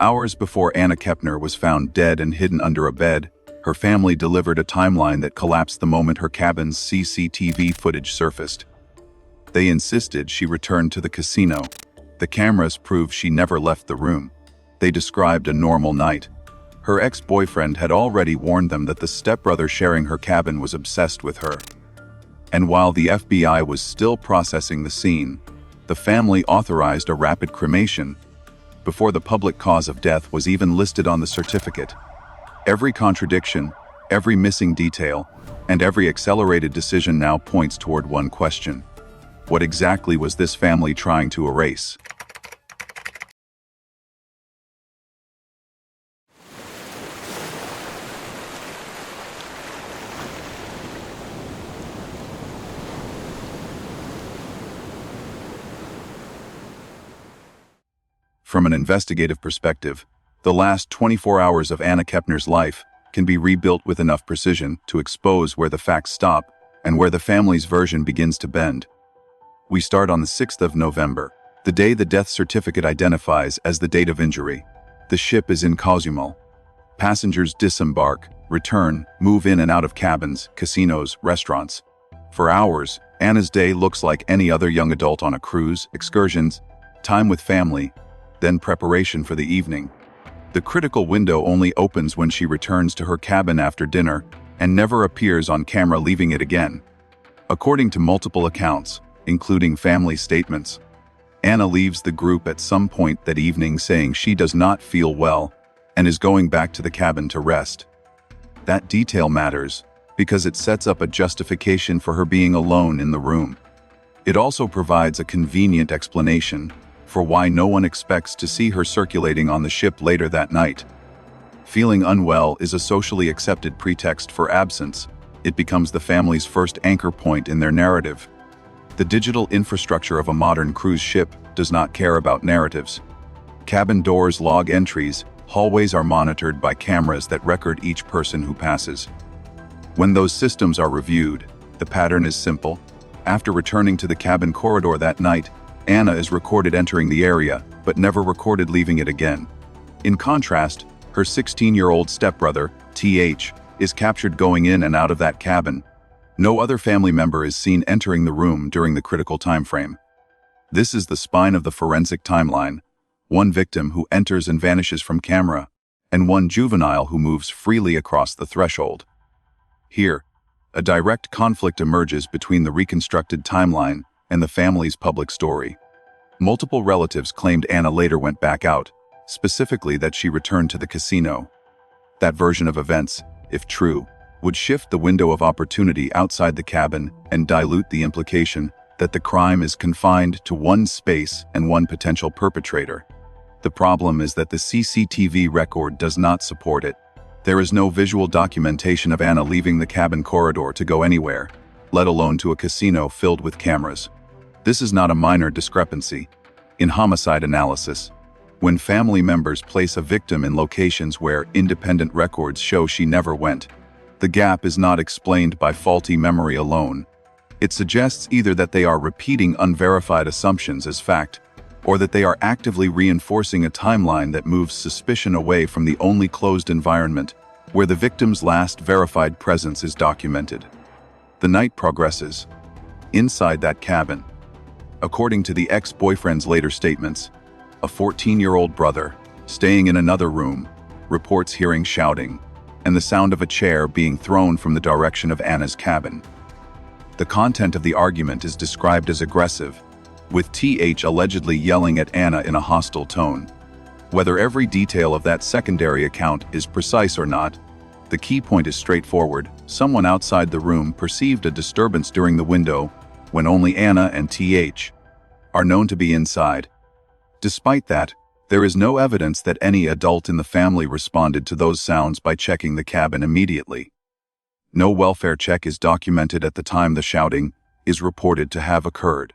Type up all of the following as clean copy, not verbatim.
Hours before Anna Kepner was found dead and hidden under a bed, her family delivered a timeline that collapsed the moment her cabin's CCTV footage surfaced. They insisted she returned to the casino. The cameras proved she never left the room. They described a normal night. Her ex-boyfriend had already warned them that the stepbrother sharing her cabin was obsessed with her. And while the FBI was still processing the scene, the family authorized a rapid cremation before the public cause of death was even listed on the certificate. Every contradiction, every missing detail, and every accelerated decision now points toward one question. What exactly was this family trying to erase? From an investigative perspective, the last 24 hours of Anna Kepner's life can be rebuilt with enough precision to expose where the facts stop and where the family's version begins to bend. We start on the 6th of November, the day the death certificate identifies as the date of injury. The ship is in Cozumel. Passengers disembark, return, move in and out of cabins, casinos, restaurants. For hours, Anna's day looks like any other young adult on a cruise, excursions, time with family, then preparation for the evening. The critical window only opens when she returns to her cabin after dinner and never appears on camera leaving it again. According to multiple accounts, including family statements, Anna leaves the group at some point that evening saying she does not feel well and is going back to the cabin to rest. That detail matters because it sets up a justification for her being alone in the room. It also provides a convenient explanation for why no one expects to see her circulating on the ship later that night. Feeling unwell is a socially accepted pretext for absence. It becomes the family's first anchor point in their narrative. The digital infrastructure of a modern cruise ship does not care about narratives. Cabin doors log entries, hallways are monitored by cameras that record each person who passes. When those systems are reviewed, the pattern is simple. After returning to the cabin corridor that night, Anna is recorded entering the area, but never recorded leaving it again. In contrast, her 16-year-old stepbrother, TH, is captured going in and out of that cabin. No other family member is seen entering the room during the critical time frame. This is the spine of the forensic timeline. One victim who enters and vanishes from camera, and one juvenile who moves freely across the threshold. Here, a direct conflict emerges between the reconstructed timeline and the family's public story. Multiple relatives claimed Anna later went back out, specifically that she returned to the casino. That version of events, if true, would shift the window of opportunity outside the cabin and dilute the implication that the crime is confined to one space and one potential perpetrator. The problem is that the CCTV record does not support it. There is no visual documentation of Anna leaving the cabin corridor to go anywhere, let alone to a casino filled with cameras. This is not a minor discrepancy. In homicide analysis, when family members place a victim in locations where independent records show she never went, the gap is not explained by faulty memory alone. It suggests either that they are repeating unverified assumptions as fact, or that they are actively reinforcing a timeline that moves suspicion away from the only closed environment where the victim's last verified presence is documented. The night progresses. Inside that cabin, according to the ex-boyfriend's later statements, a 14-year-old brother, staying in another room, reports hearing shouting and the sound of a chair being thrown from the direction of Anna's cabin. The content of the argument is described as aggressive, with TH allegedly yelling at Anna in a hostile tone. Whether every detail of that secondary account is precise or not, the key point is straightforward. Someone outside the room perceived a disturbance during the window when only Anna and TH are known to be inside. Despite that, there is no evidence that any adult in the family responded to those sounds by checking the cabin immediately. No welfare check is documented at the time the shouting is reported to have occurred.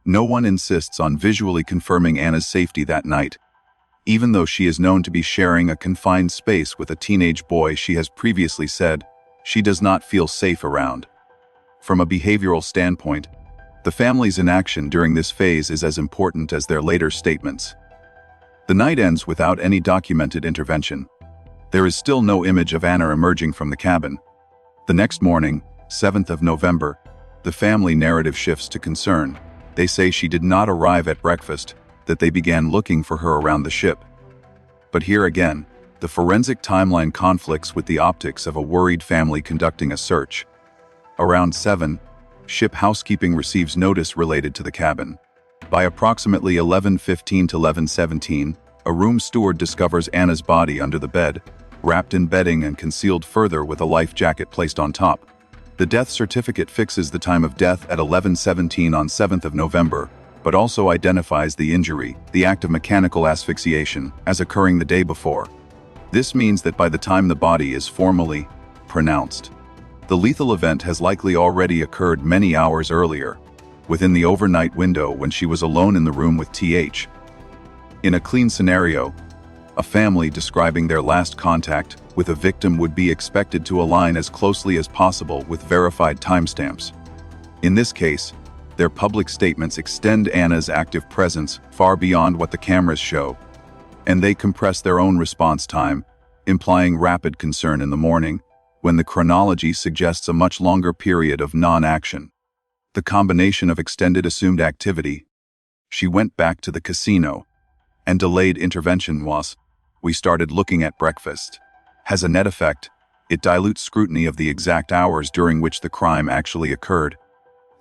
No one insists on visually confirming Anna's safety that night, even though she is known to be sharing a confined space with a teenage boy she has previously said she does not feel safe around. From a behavioral standpoint, the family's inaction during this phase is as important as their later statements. The night ends without any documented intervention. There is still no image of Anna emerging from the cabin. The next morning, 7th of November, the family narrative shifts to concern. They say she did not arrive at breakfast, that they began looking for her around the ship. But here again, the forensic timeline conflicts with the optics of a worried family conducting a search. Around 7, ship housekeeping receives notice related to the cabin. By approximately 11:15 to 11:17, a room steward discovers Anna's body under the bed, wrapped in bedding and concealed further with a life jacket placed on top. The death certificate fixes the time of death at 11:17 on 7th of November, but also identifies the injury, the act of mechanical asphyxiation, as occurring the day before. This means that by the time the body is formally pronounced, the lethal event has likely already occurred many hours earlier, within the overnight window when she was alone in the room with TH. In a clean scenario, a family describing their last contact with a victim would be expected to align as closely as possible with verified timestamps. In this case, their public statements extend Anna's active presence far beyond what the cameras show, and they compress their own response time, implying rapid concern in the morning, when the chronology suggests a much longer period of non-action. The combination of extended assumed activity, she went back to the casino, and delayed intervention was, we started looking at breakfast, has a net effect. It dilutes scrutiny of the exact hours during which the crime actually occurred.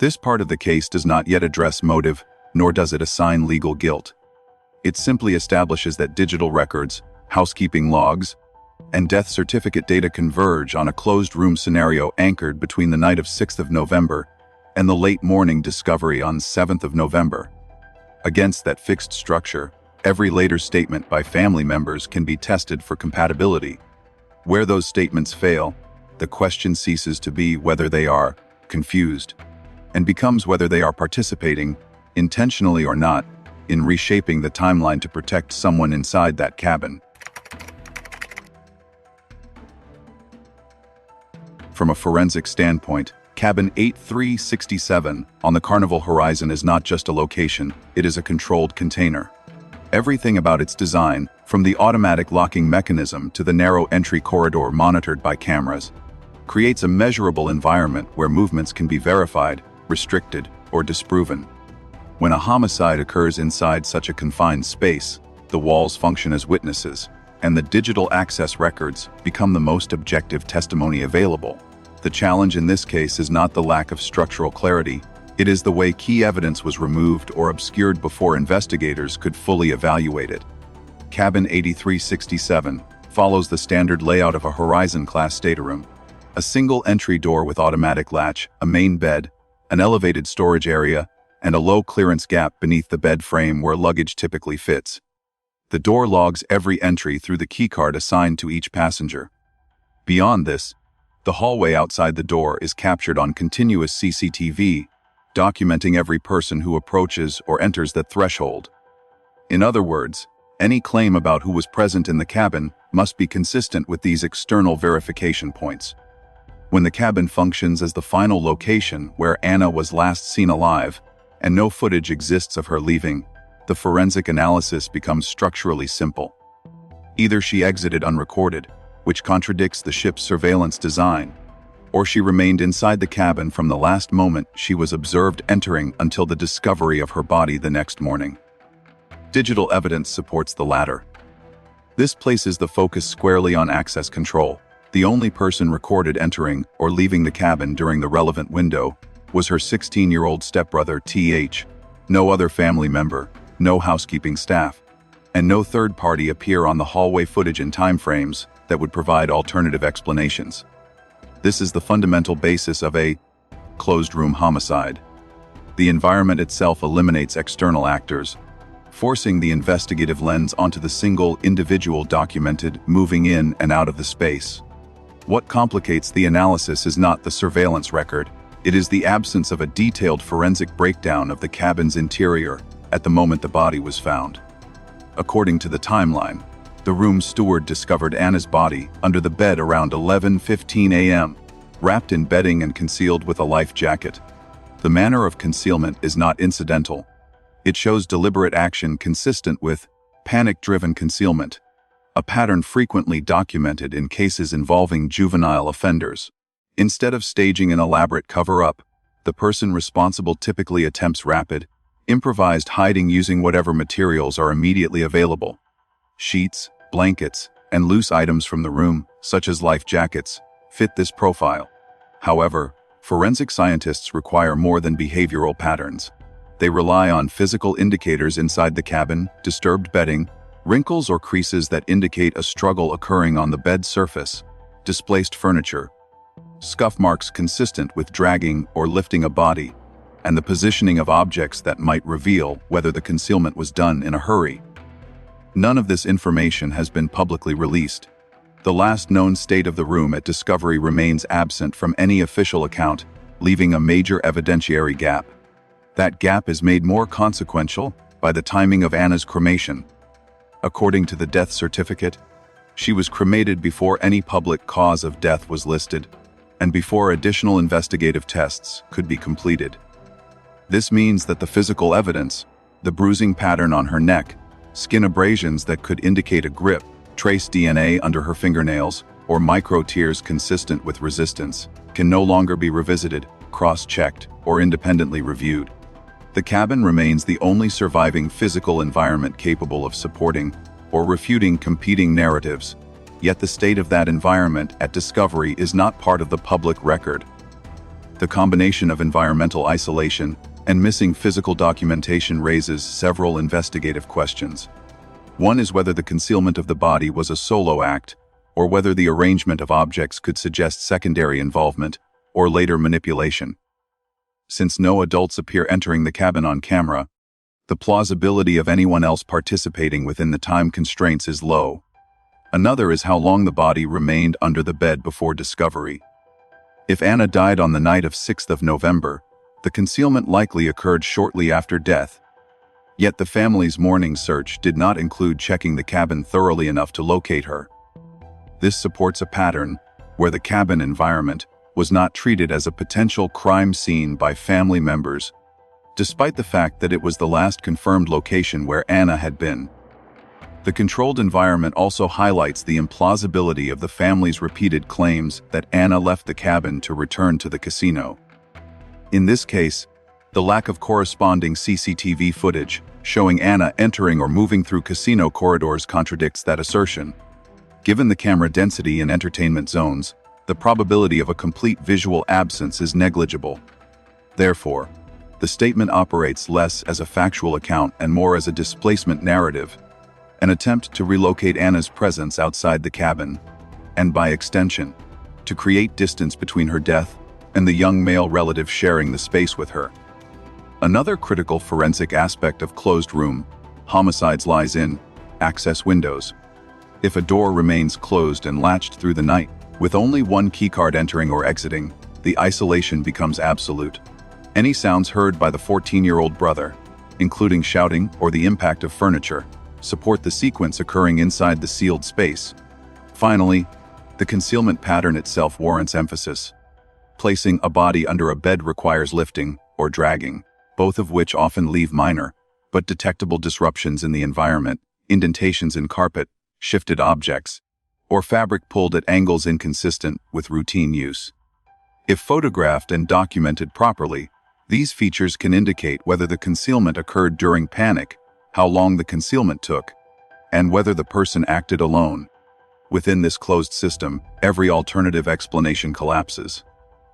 This part of the case does not yet address motive, nor does it assign legal guilt. It simply establishes that digital records, housekeeping logs, and death certificate data converge on a closed-room scenario anchored between the night of 6th of November and the late morning discovery on 7th of November. Against that fixed structure, every later statement by family members can be tested for compatibility. Where those statements fail, the question ceases to be whether they are confused, and becomes whether they are participating, intentionally or not, in reshaping the timeline to protect someone inside that cabin. From a forensic standpoint, Cabin 8367 on the Carnival Horizon is not just a location, it is a controlled container. Everything about its design, from the automatic locking mechanism to the narrow entry corridor monitored by cameras, creates a measurable environment where movements can be verified, restricted, or disproven. When a homicide occurs inside such a confined space, the walls function as witnesses, and the digital access records become the most objective testimony available. The challenge in this case is not the lack of structural clarity, it is the way key evidence was removed or obscured before investigators could fully evaluate it. Cabin 8367 follows the standard layout of a Horizon-class stateroom. A single entry door with automatic latch, a main bed, an elevated storage area, and a low clearance gap beneath the bed frame where luggage typically fits. The door logs every entry through the keycard assigned to each passenger. Beyond this, the hallway outside the door is captured on continuous CCTV, documenting every person who approaches or enters that threshold. In other words, any claim about who was present in the cabin must be consistent with these external verification points. When the cabin functions as the final location where Anna was last seen alive, and no footage exists of her leaving, the forensic analysis becomes structurally simple. Either she exited unrecorded, which contradicts the ship's surveillance design, or she remained inside the cabin from the last moment she was observed entering until the discovery of her body the next morning. Digital evidence supports the latter. This places the focus squarely on access control. The only person recorded entering or leaving the cabin during the relevant window was her 16-year-old stepbrother, TH. No other family member, no housekeeping staff, and no third party appear on the hallway footage in timeframes that would provide alternative explanations. This is the fundamental basis of a closed-room homicide. The environment itself eliminates external actors, forcing the investigative lens onto the single individual documented moving in and out of the space. What complicates the analysis is not the surveillance record, it is the absence of a detailed forensic breakdown of the cabin's interior at the moment the body was found. According to the timeline, the room steward discovered Anna's body under the bed around 11:15 a.m., wrapped in bedding and concealed with a life jacket. The manner of concealment is not incidental. It shows deliberate action consistent with Panic-driven concealment, a pattern frequently documented in cases involving juvenile offenders. Instead of staging an elaborate cover-up, the person responsible typically attempts rapid, improvised hiding using whatever materials are immediately available. Sheets, blankets, and loose items from the room, such as life jackets, fit this profile. However, forensic scientists require more than behavioral patterns. They rely on physical indicators inside the cabin, disturbed bedding, wrinkles or creases that indicate a struggle occurring on the bed surface, displaced furniture, scuff marks consistent with dragging or lifting a body, and the positioning of objects that might reveal whether the concealment was done in a hurry. None of this information has been publicly released. The last known state of the room at discovery remains absent from any official account, leaving a major evidentiary gap. That gap is made more consequential by the timing of Anna's cremation. According to the death certificate, she was cremated before any public cause of death was listed, and before additional investigative tests could be completed. This means that the physical evidence, the bruising pattern on her neck, skin abrasions that could indicate a grip, trace DNA under her fingernails, or micro-tears consistent with resistance, can no longer be revisited, cross-checked, or independently reviewed. The cabin remains the only surviving physical environment capable of supporting or refuting competing narratives, yet the state of that environment at discovery is not part of the public record. The combination of environmental isolation and missing physical documentation raises several investigative questions. One is whether the concealment of the body was a solo act, or whether the arrangement of objects could suggest secondary involvement or later manipulation. Since no adults appear entering the cabin on camera, the plausibility of anyone else participating within the time constraints is low. Another is how long the body remained under the bed before discovery. If Anna died on the night of 6th of November, the concealment likely occurred shortly after death. Yet the family's morning search did not include checking the cabin thoroughly enough to locate her. This supports a pattern where the cabin environment was not treated as a potential crime scene by family members, despite the fact that it was the last confirmed location where Anna had been. The controlled environment also highlights the implausibility of the family's repeated claims that Anna left the cabin to return to the casino. In this case, the lack of corresponding CCTV footage showing Anna entering or moving through casino corridors contradicts that assertion. Given the camera density in entertainment zones, the probability of a complete visual absence is negligible. Therefore, the statement operates less as a factual account and more as a displacement narrative, an attempt to relocate Anna's presence outside the cabin, and by extension, to create distance between her death and the young male relative sharing the space with her. Another critical forensic aspect of closed room homicides lies in access windows. If a door remains closed and latched through the night, with only one keycard entering or exiting, the isolation becomes absolute. Any sounds heard by the 14-year-old brother, including shouting or the impact of furniture, support the sequence occurring inside the sealed space. Finally, the concealment pattern itself warrants emphasis. Placing a body under a bed requires lifting or dragging, both of which often leave minor, but detectable disruptions in the environment, indentations in carpet, shifted objects, or fabric pulled at angles inconsistent with routine use. If photographed and documented properly, these features can indicate whether the concealment occurred during panic, how long the concealment took, and whether the person acted alone. Within this closed system, every alternative explanation collapses.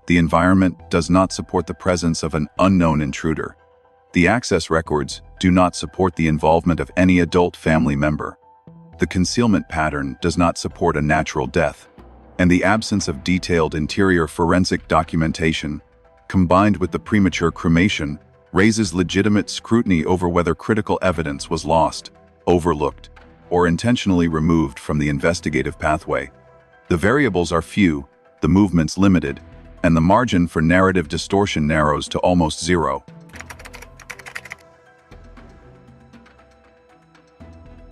The environment does not support the presence of an unknown intruder. The access records do not support the involvement of any adult family member. The concealment pattern does not support a natural death, and the absence of detailed interior forensic documentation, combined with the premature cremation, raises legitimate scrutiny over whether critical evidence was lost, overlooked, or intentionally removed from the investigative pathway. The variables are few, the movements limited, and the margin for narrative distortion narrows to almost zero.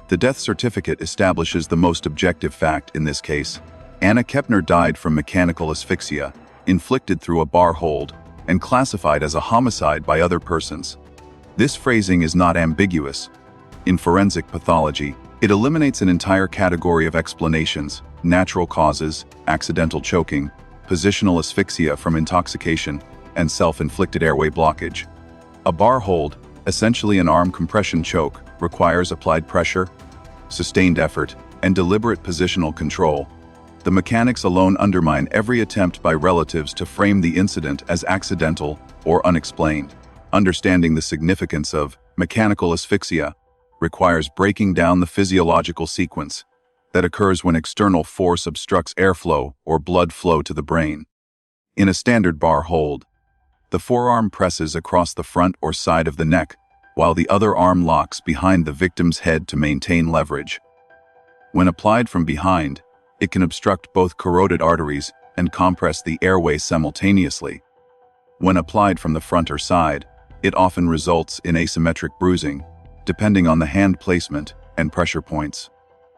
The death certificate establishes the most objective fact in this case. Anna Kepner died from mechanical asphyxia, inflicted through a bar hold, and classified as a homicide by other persons. This phrasing is not ambiguous. In forensic pathology, it eliminates an entire category of explanations: natural causes, accidental choking, positional asphyxia from intoxication, and self-inflicted airway blockage. A bar hold, essentially an arm compression choke, requires applied pressure, sustained effort, and deliberate positional control. The mechanics alone undermine every attempt by relatives to frame the incident as accidental or unexplained. Understanding the significance of mechanical asphyxia requires breaking down the physiological sequence that occurs when external force obstructs airflow or blood flow to the brain. In a standard bar hold, the forearm presses across the front or side of the neck, while the other arm locks behind the victim's head to maintain leverage. When applied from behind, it can obstruct both carotid arteries and compress the airway simultaneously. When applied from the front or side, it often results in asymmetric bruising, depending on the hand placement and pressure points.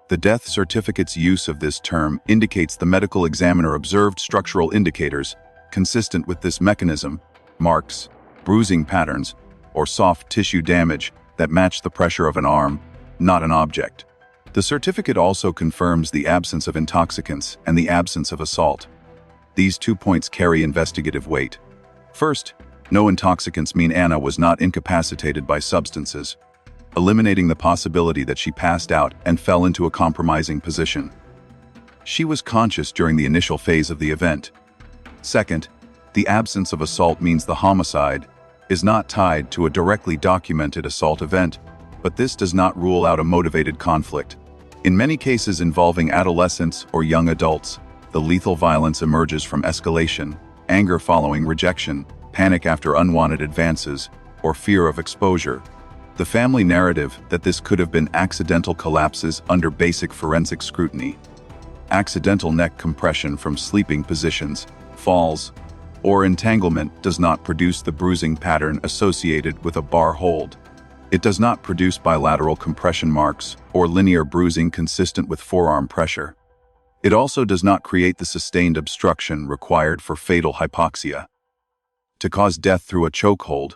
The death certificate's use of this term indicates the medical examiner observed structural indicators consistent with this mechanism, marks, bruising patterns, or soft tissue damage that match the pressure of an arm, not an object. The certificate also confirms the absence of intoxicants and the absence of assault. These 2 points carry investigative weight. First, no intoxicants mean Anna was not incapacitated by substances, eliminating the possibility that she passed out and fell into a compromising position. She was conscious during the initial phase of the event. Second, the absence of assault means the homicide is not tied to a directly documented assault event, but this does not rule out a motivated conflict. In many cases involving adolescents or young adults, the lethal violence emerges from escalation, anger following rejection, panic after unwanted advances, or fear of exposure. The family narrative that this could have been accidental collapses under basic forensic scrutiny. Accidental neck compression from sleeping positions, falls, or entanglement does not produce the bruising pattern associated with a bar hold. It does not produce bilateral compression marks or linear bruising consistent with forearm pressure. It also does not create the sustained obstruction required for fatal hypoxia. To cause death through a chokehold,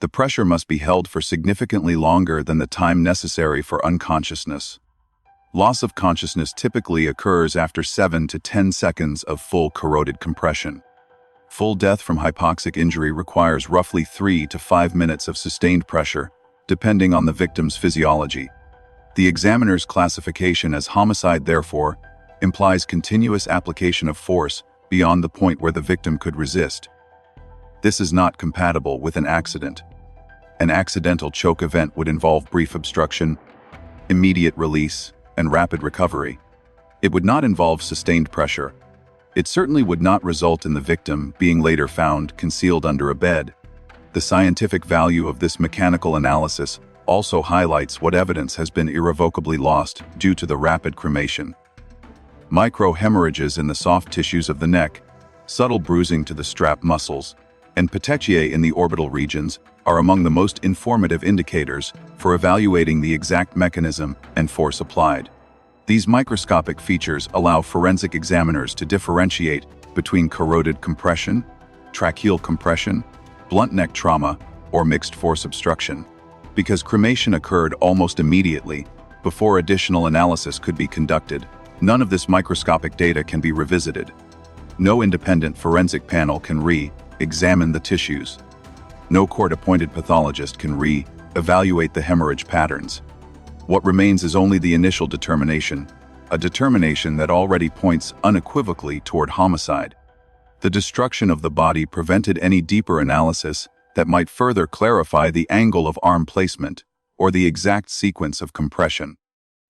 the pressure must be held for significantly longer than the time necessary for unconsciousness. Loss of consciousness typically occurs after 7 to 10 seconds of full carotid compression. Full death from hypoxic injury requires roughly 3 to 5 minutes of sustained pressure, depending on the victim's physiology. The examiner's classification as homicide, therefore, implies continuous application of force beyond the point where the victim could resist. This is not compatible with an accident. An accidental choke event would involve brief obstruction, immediate release, and rapid recovery. It would not involve sustained pressure. It certainly would not result in the victim being later found concealed under a bed. The scientific value of this mechanical analysis also highlights what evidence has been irrevocably lost due to the rapid cremation. Microhemorrhages in the soft tissues of the neck, subtle bruising to the strap muscles, and petechiae in the orbital regions are among the most informative indicators for evaluating the exact mechanism and force applied. These microscopic features allow forensic examiners to differentiate between carotid compression, tracheal compression, blunt neck trauma, or mixed force obstruction. Because cremation occurred almost immediately, before additional analysis could be conducted, none of this microscopic data can be revisited. No independent forensic panel can re-examine the tissues. No court-appointed pathologist can re-evaluate the hemorrhage patterns. What remains is only the initial determination, a determination that already points unequivocally toward homicide. The destruction of the body prevented any deeper analysis that might further clarify the angle of arm placement or the exact sequence of compression.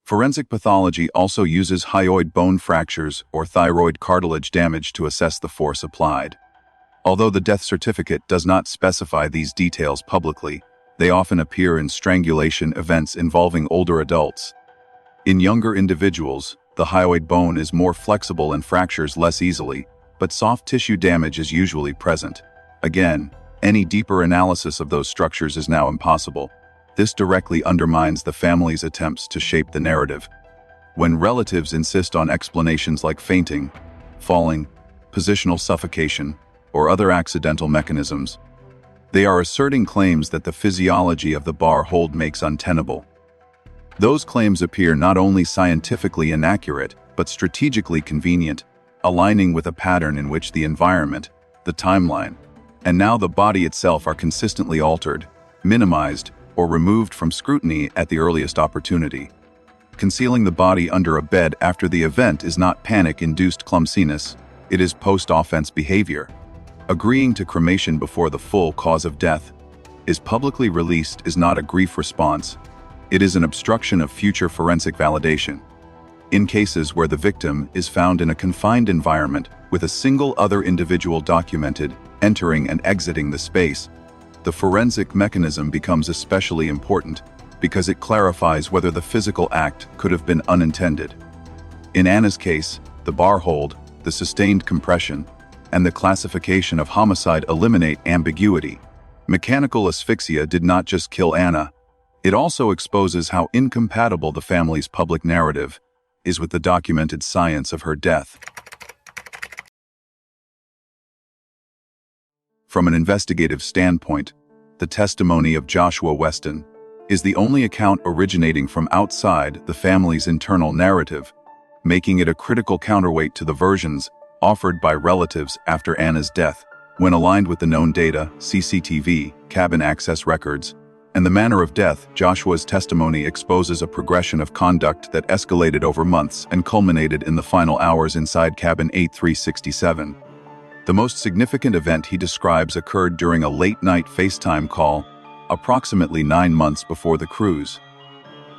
Forensic pathology also uses hyoid bone fractures or thyroid cartilage damage to assess the force applied. Although the death certificate does not specify these details publicly, they often appear in strangulation events involving older adults. In younger individuals, the hyoid bone is more flexible and fractures less easily, but soft tissue damage is usually present. Again, any deeper analysis of those structures is now impossible. This directly undermines the family's attempts to shape the narrative. When relatives insist on explanations like fainting, falling, positional suffocation, or other accidental mechanisms, they are asserting claims that the physiology of the bar hold makes untenable. Those claims appear not only scientifically inaccurate, but strategically convenient, aligning with a pattern in which the environment, the timeline, and now the body itself are consistently altered, minimized, or removed from scrutiny at the earliest opportunity. Concealing the body under a bed after the event is not panic-induced clumsiness, it is post-offense behavior. Agreeing to cremation before the full cause of death is publicly released is not a grief response, it is an obstruction of future forensic validation. In cases where the victim is found in a confined environment with a single other individual documented, entering and exiting the space, the forensic mechanism becomes especially important because it clarifies whether the physical act could have been unintended. In Anna's case, the bar hold, the sustained compression, and the classification of homicide eliminate ambiguity. Mechanical asphyxia did not just kill Anna, it also exposes how incompatible the family's public narrative is with the documented science of her death. From an investigative standpoint, the testimony of Joshua Weston is the only account originating from outside the family's internal narrative, making it a critical counterweight to the versions offered by relatives after Anna's death. When aligned with the known data, CCTV, cabin access records, and the manner of death, Joshua's testimony exposes a progression of conduct that escalated over months and culminated in the final hours inside cabin 8367. The most significant event he describes occurred during a late-night FaceTime call, approximately 9 months before the cruise.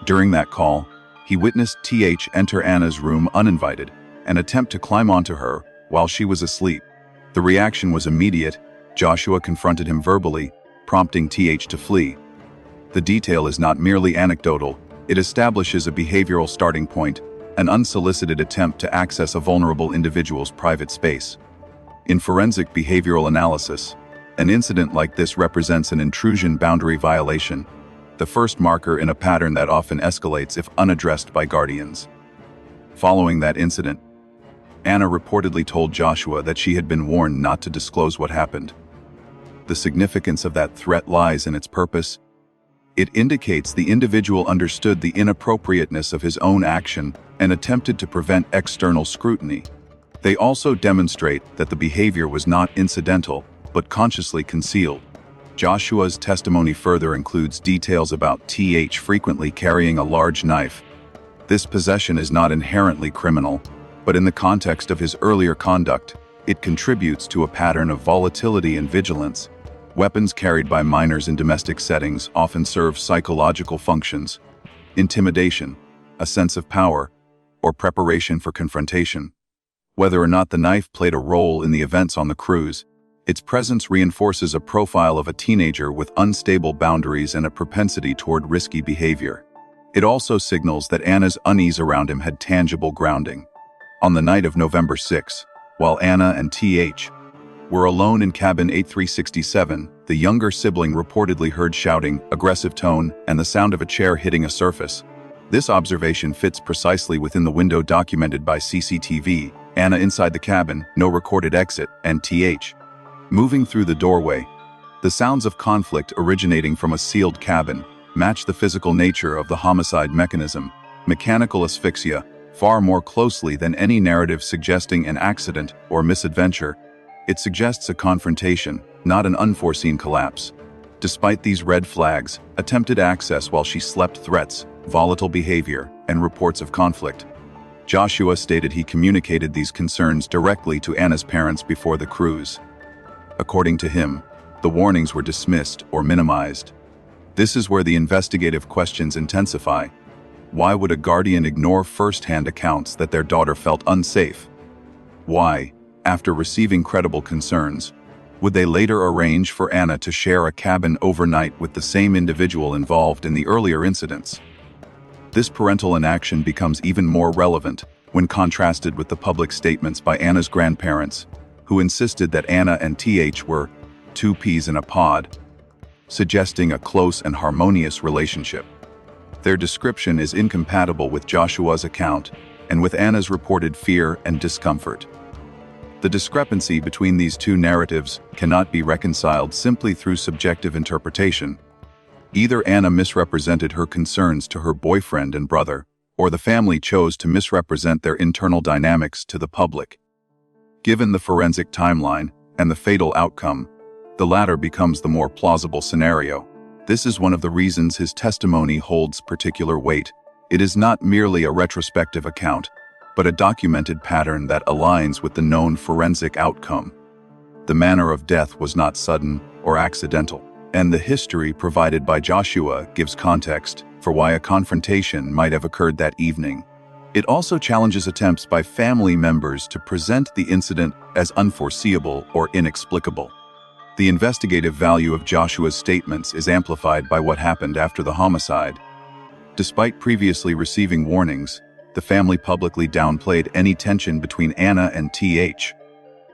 During that call, he witnessed TH enter Anna's room uninvited and attempt to climb onto her while she was asleep. The reaction was immediate. Joshua confronted him verbally, prompting TH to flee. The detail is not merely anecdotal, it establishes a behavioral starting point, an unsolicited attempt to access a vulnerable individual's private space. In forensic behavioral analysis, an incident like this represents an intrusion boundary violation, the first marker in a pattern that often escalates if unaddressed by guardians. Following that incident, Anna reportedly told Joshua that she had been warned not to disclose what happened. The significance of that threat lies in its purpose. It indicates the individual understood the inappropriateness of his own action and attempted to prevent external scrutiny. They also demonstrate that the behavior was not incidental, but consciously concealed. Joshua's testimony further includes details about TH frequently carrying a large knife. This possession is not inherently criminal, but in the context of his earlier conduct, it contributes to a pattern of volatility and vigilance. Weapons carried by minors in domestic settings often serve psychological functions: intimidation, a sense of power, or preparation for confrontation. Whether or not the knife played a role in the events on the cruise, its presence reinforces a profile of a teenager with unstable boundaries and a propensity toward risky behavior. It also signals that Anna's unease around him had tangible grounding. On the night of November 6, while Anna and TH were alone in cabin 8367, the younger sibling reportedly heard shouting, aggressive tone, and the sound of a chair hitting a surface. This observation fits precisely within the window documented by CCTV: Anna inside the cabin, no recorded exit, and TH moving through the doorway. The sounds of conflict originating from a sealed cabin match the physical nature of the homicide mechanism, mechanical asphyxia, far more closely than any narrative suggesting an accident or misadventure. It suggests a confrontation, not an unforeseen collapse. Despite these red flags, attempted access while she slept, threats, volatile behavior, and reports of conflict, Joshua stated he communicated these concerns directly to Anna's parents before the cruise. According to him, the warnings were dismissed or minimized. This is where the investigative questions intensify. Why would a guardian ignore first-hand accounts that their daughter felt unsafe? Why, after receiving credible concerns, would they later arrange for Anna to share a cabin overnight with the same individual involved in the earlier incidents? This parental inaction becomes even more relevant when contrasted with the public statements by Anna's grandparents, who insisted that Anna and TH were two peas in a pod, suggesting a close and harmonious relationship. Their description is incompatible with Joshua's account and with Anna's reported fear and discomfort. The discrepancy between these two narratives cannot be reconciled simply through subjective interpretation. Either Anna misrepresented her concerns to her boyfriend and brother, or the family chose to misrepresent their internal dynamics to the public. Given the forensic timeline and the fatal outcome, the latter becomes the more plausible scenario. This is one of the reasons his testimony holds particular weight. It is not merely a retrospective account, but a documented pattern that aligns with the known forensic outcome. The manner of death was not sudden or accidental, and the history provided by Joshua gives context for why a confrontation might have occurred that evening. It also challenges attempts by family members to present the incident as unforeseeable or inexplicable. The investigative value of Joshua's statements is amplified by what happened after the homicide. Despite previously receiving warnings, the family publicly downplayed any tension between Anna and TH.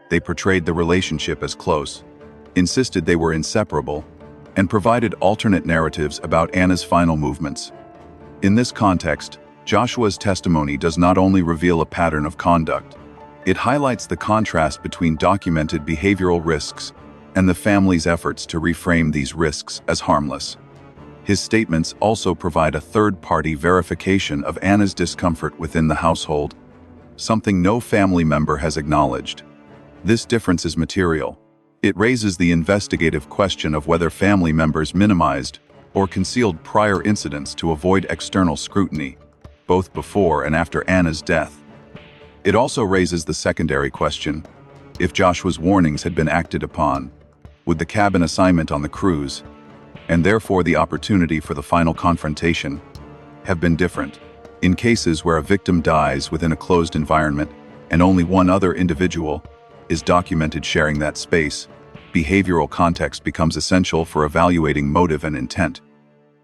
They portrayed the relationship as close, insisted they were inseparable, and provided alternate narratives about Anna's final movements. In this context, Joshua's testimony does not only reveal a pattern of conduct, it highlights the contrast between documented behavioral risks and the family's efforts to reframe these risks as harmless. His statements also provide a third-party verification of Anna's discomfort within the household, something no family member has acknowledged. This difference is material. It raises the investigative question of whether family members minimized or concealed prior incidents to avoid external scrutiny, both before and after Anna's death. It also raises the secondary question: if Joshua's warnings had been acted upon, would the cabin assignment on the cruise, and therefore the opportunity for the final confrontation, have been different? In cases where a victim dies within a closed environment and only one other individual is documented sharing that space, behavioral context becomes essential for evaluating motive and intent.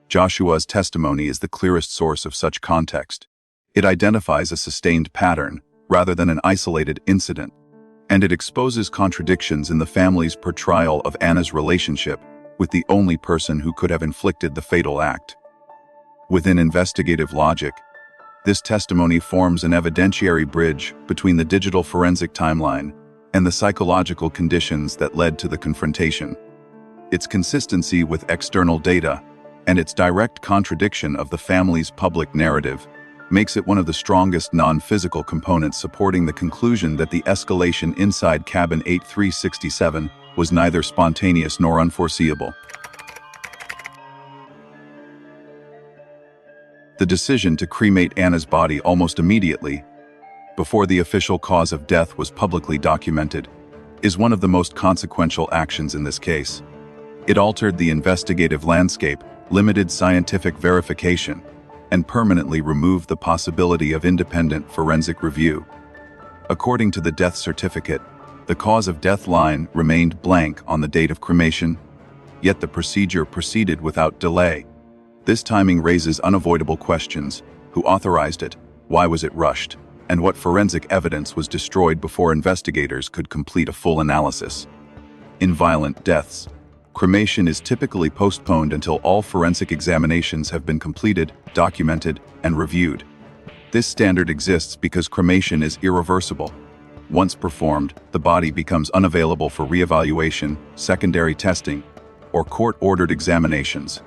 Joshua's testimony is the clearest source of such context. It identifies a sustained pattern rather than an isolated incident, and it exposes contradictions in the family's portrayal of Anna's relationship with the only person who could have inflicted the fatal act. Within investigative logic, this testimony forms an evidentiary bridge between the digital forensic timeline and the psychological conditions that led to the confrontation. Its consistency with external data and its direct contradiction of the family's public narrative makes it one of the strongest non-physical components supporting the conclusion that the escalation inside cabin 8367 was neither spontaneous nor unforeseeable. The decision to cremate Anna's body almost immediately, before the official cause of death was publicly documented, is one of the most consequential actions in this case. It altered the investigative landscape, limited scientific verification, and permanently removed the possibility of independent forensic review. According to the death certificate, the cause of death line remained blank on the date of cremation, yet the procedure proceeded without delay. This timing raises unavoidable questions: who authorized it, why was it rushed, and what forensic evidence was destroyed before investigators could complete a full analysis. In violent deaths, cremation is typically postponed until all forensic examinations have been completed, documented, and reviewed. This standard exists because cremation is irreversible. Once performed, the body becomes unavailable for reevaluation, secondary testing, or court-ordered examinations.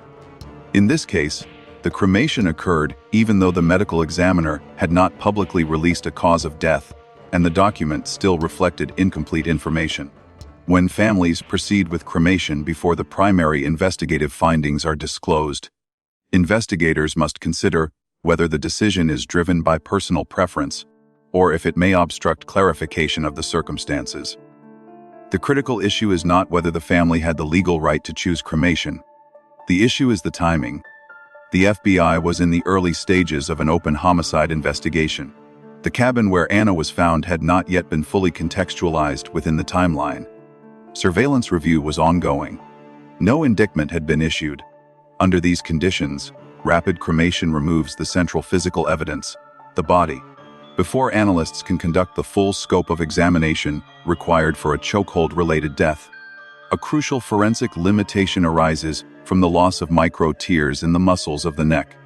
In this case, the cremation occurred even though the medical examiner had not publicly released a cause of death, and the document still reflected incomplete information. When families proceed with cremation before the primary investigative findings are disclosed, investigators must consider whether the decision is driven by personal preference or if it may obstruct clarification of the circumstances. The critical issue is not whether the family had the legal right to choose cremation. The issue is the timing. The FBI was in the early stages of an open homicide investigation. The cabin where Anna was found had not yet been fully contextualized within the timeline. Surveillance review was ongoing. No indictment had been issued. Under these conditions, rapid cremation removes the central physical evidence, the body, before analysts can conduct the full scope of examination required for a chokehold-related death. A crucial forensic limitation arises from the loss of micro-tears in the muscles of the neck.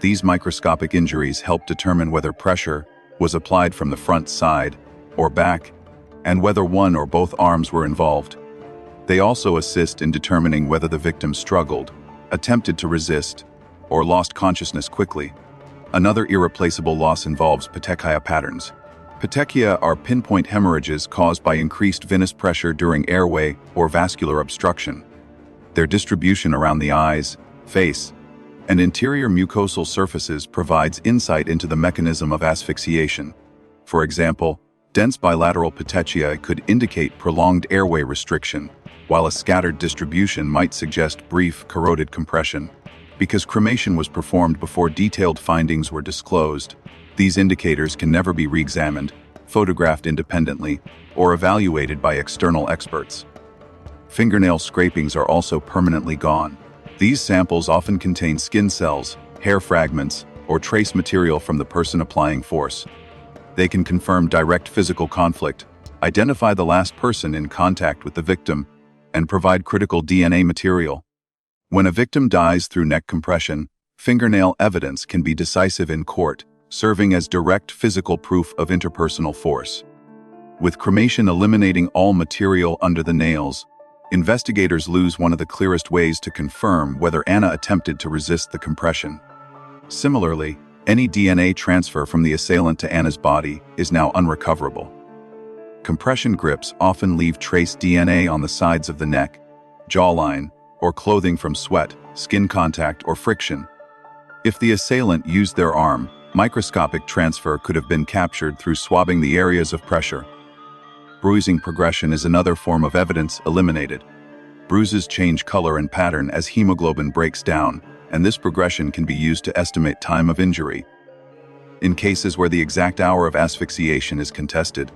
These microscopic injuries help determine whether pressure was applied from the front, side, or back, and whether one or both arms were involved. They also assist in determining whether the victim struggled, attempted to resist, or lost consciousness quickly. Another irreplaceable loss involves petechia patterns. Petechia are pinpoint hemorrhages caused by increased venous pressure during airway or vascular obstruction. Their distribution around the eyes, face, and interior mucosal surfaces provides insight into the mechanism of asphyxiation. For example, dense bilateral petechia could indicate prolonged airway restriction, while a scattered distribution might suggest brief corroded compression. Because cremation was performed before detailed findings were disclosed, these indicators can never be re-examined, photographed independently, or evaluated by external experts. Fingernail scrapings are also permanently gone. These samples often contain skin cells, hair fragments, or trace material from the person applying force. They can confirm direct physical conflict, identify the last person in contact with the victim, and provide critical DNA material. When a victim dies through neck compression, fingernail evidence can be decisive in court, serving as direct physical proof of interpersonal force. With cremation eliminating all material under the nails, investigators lose one of the clearest ways to confirm whether Anna attempted to resist the compression. Similarly, any DNA transfer from the assailant to Anna's body is now unrecoverable. Compression grips often leave trace DNA on the sides of the neck, jawline, or clothing from sweat, skin contact, or friction. If the assailant used their arm, microscopic transfer could have been captured through swabbing the areas of pressure. Bruising progression is another form of evidence eliminated. Bruises change color and pattern as hemoglobin breaks down, and this progression can be used to estimate time of injury. In cases where the exact hour of asphyxiation is contested,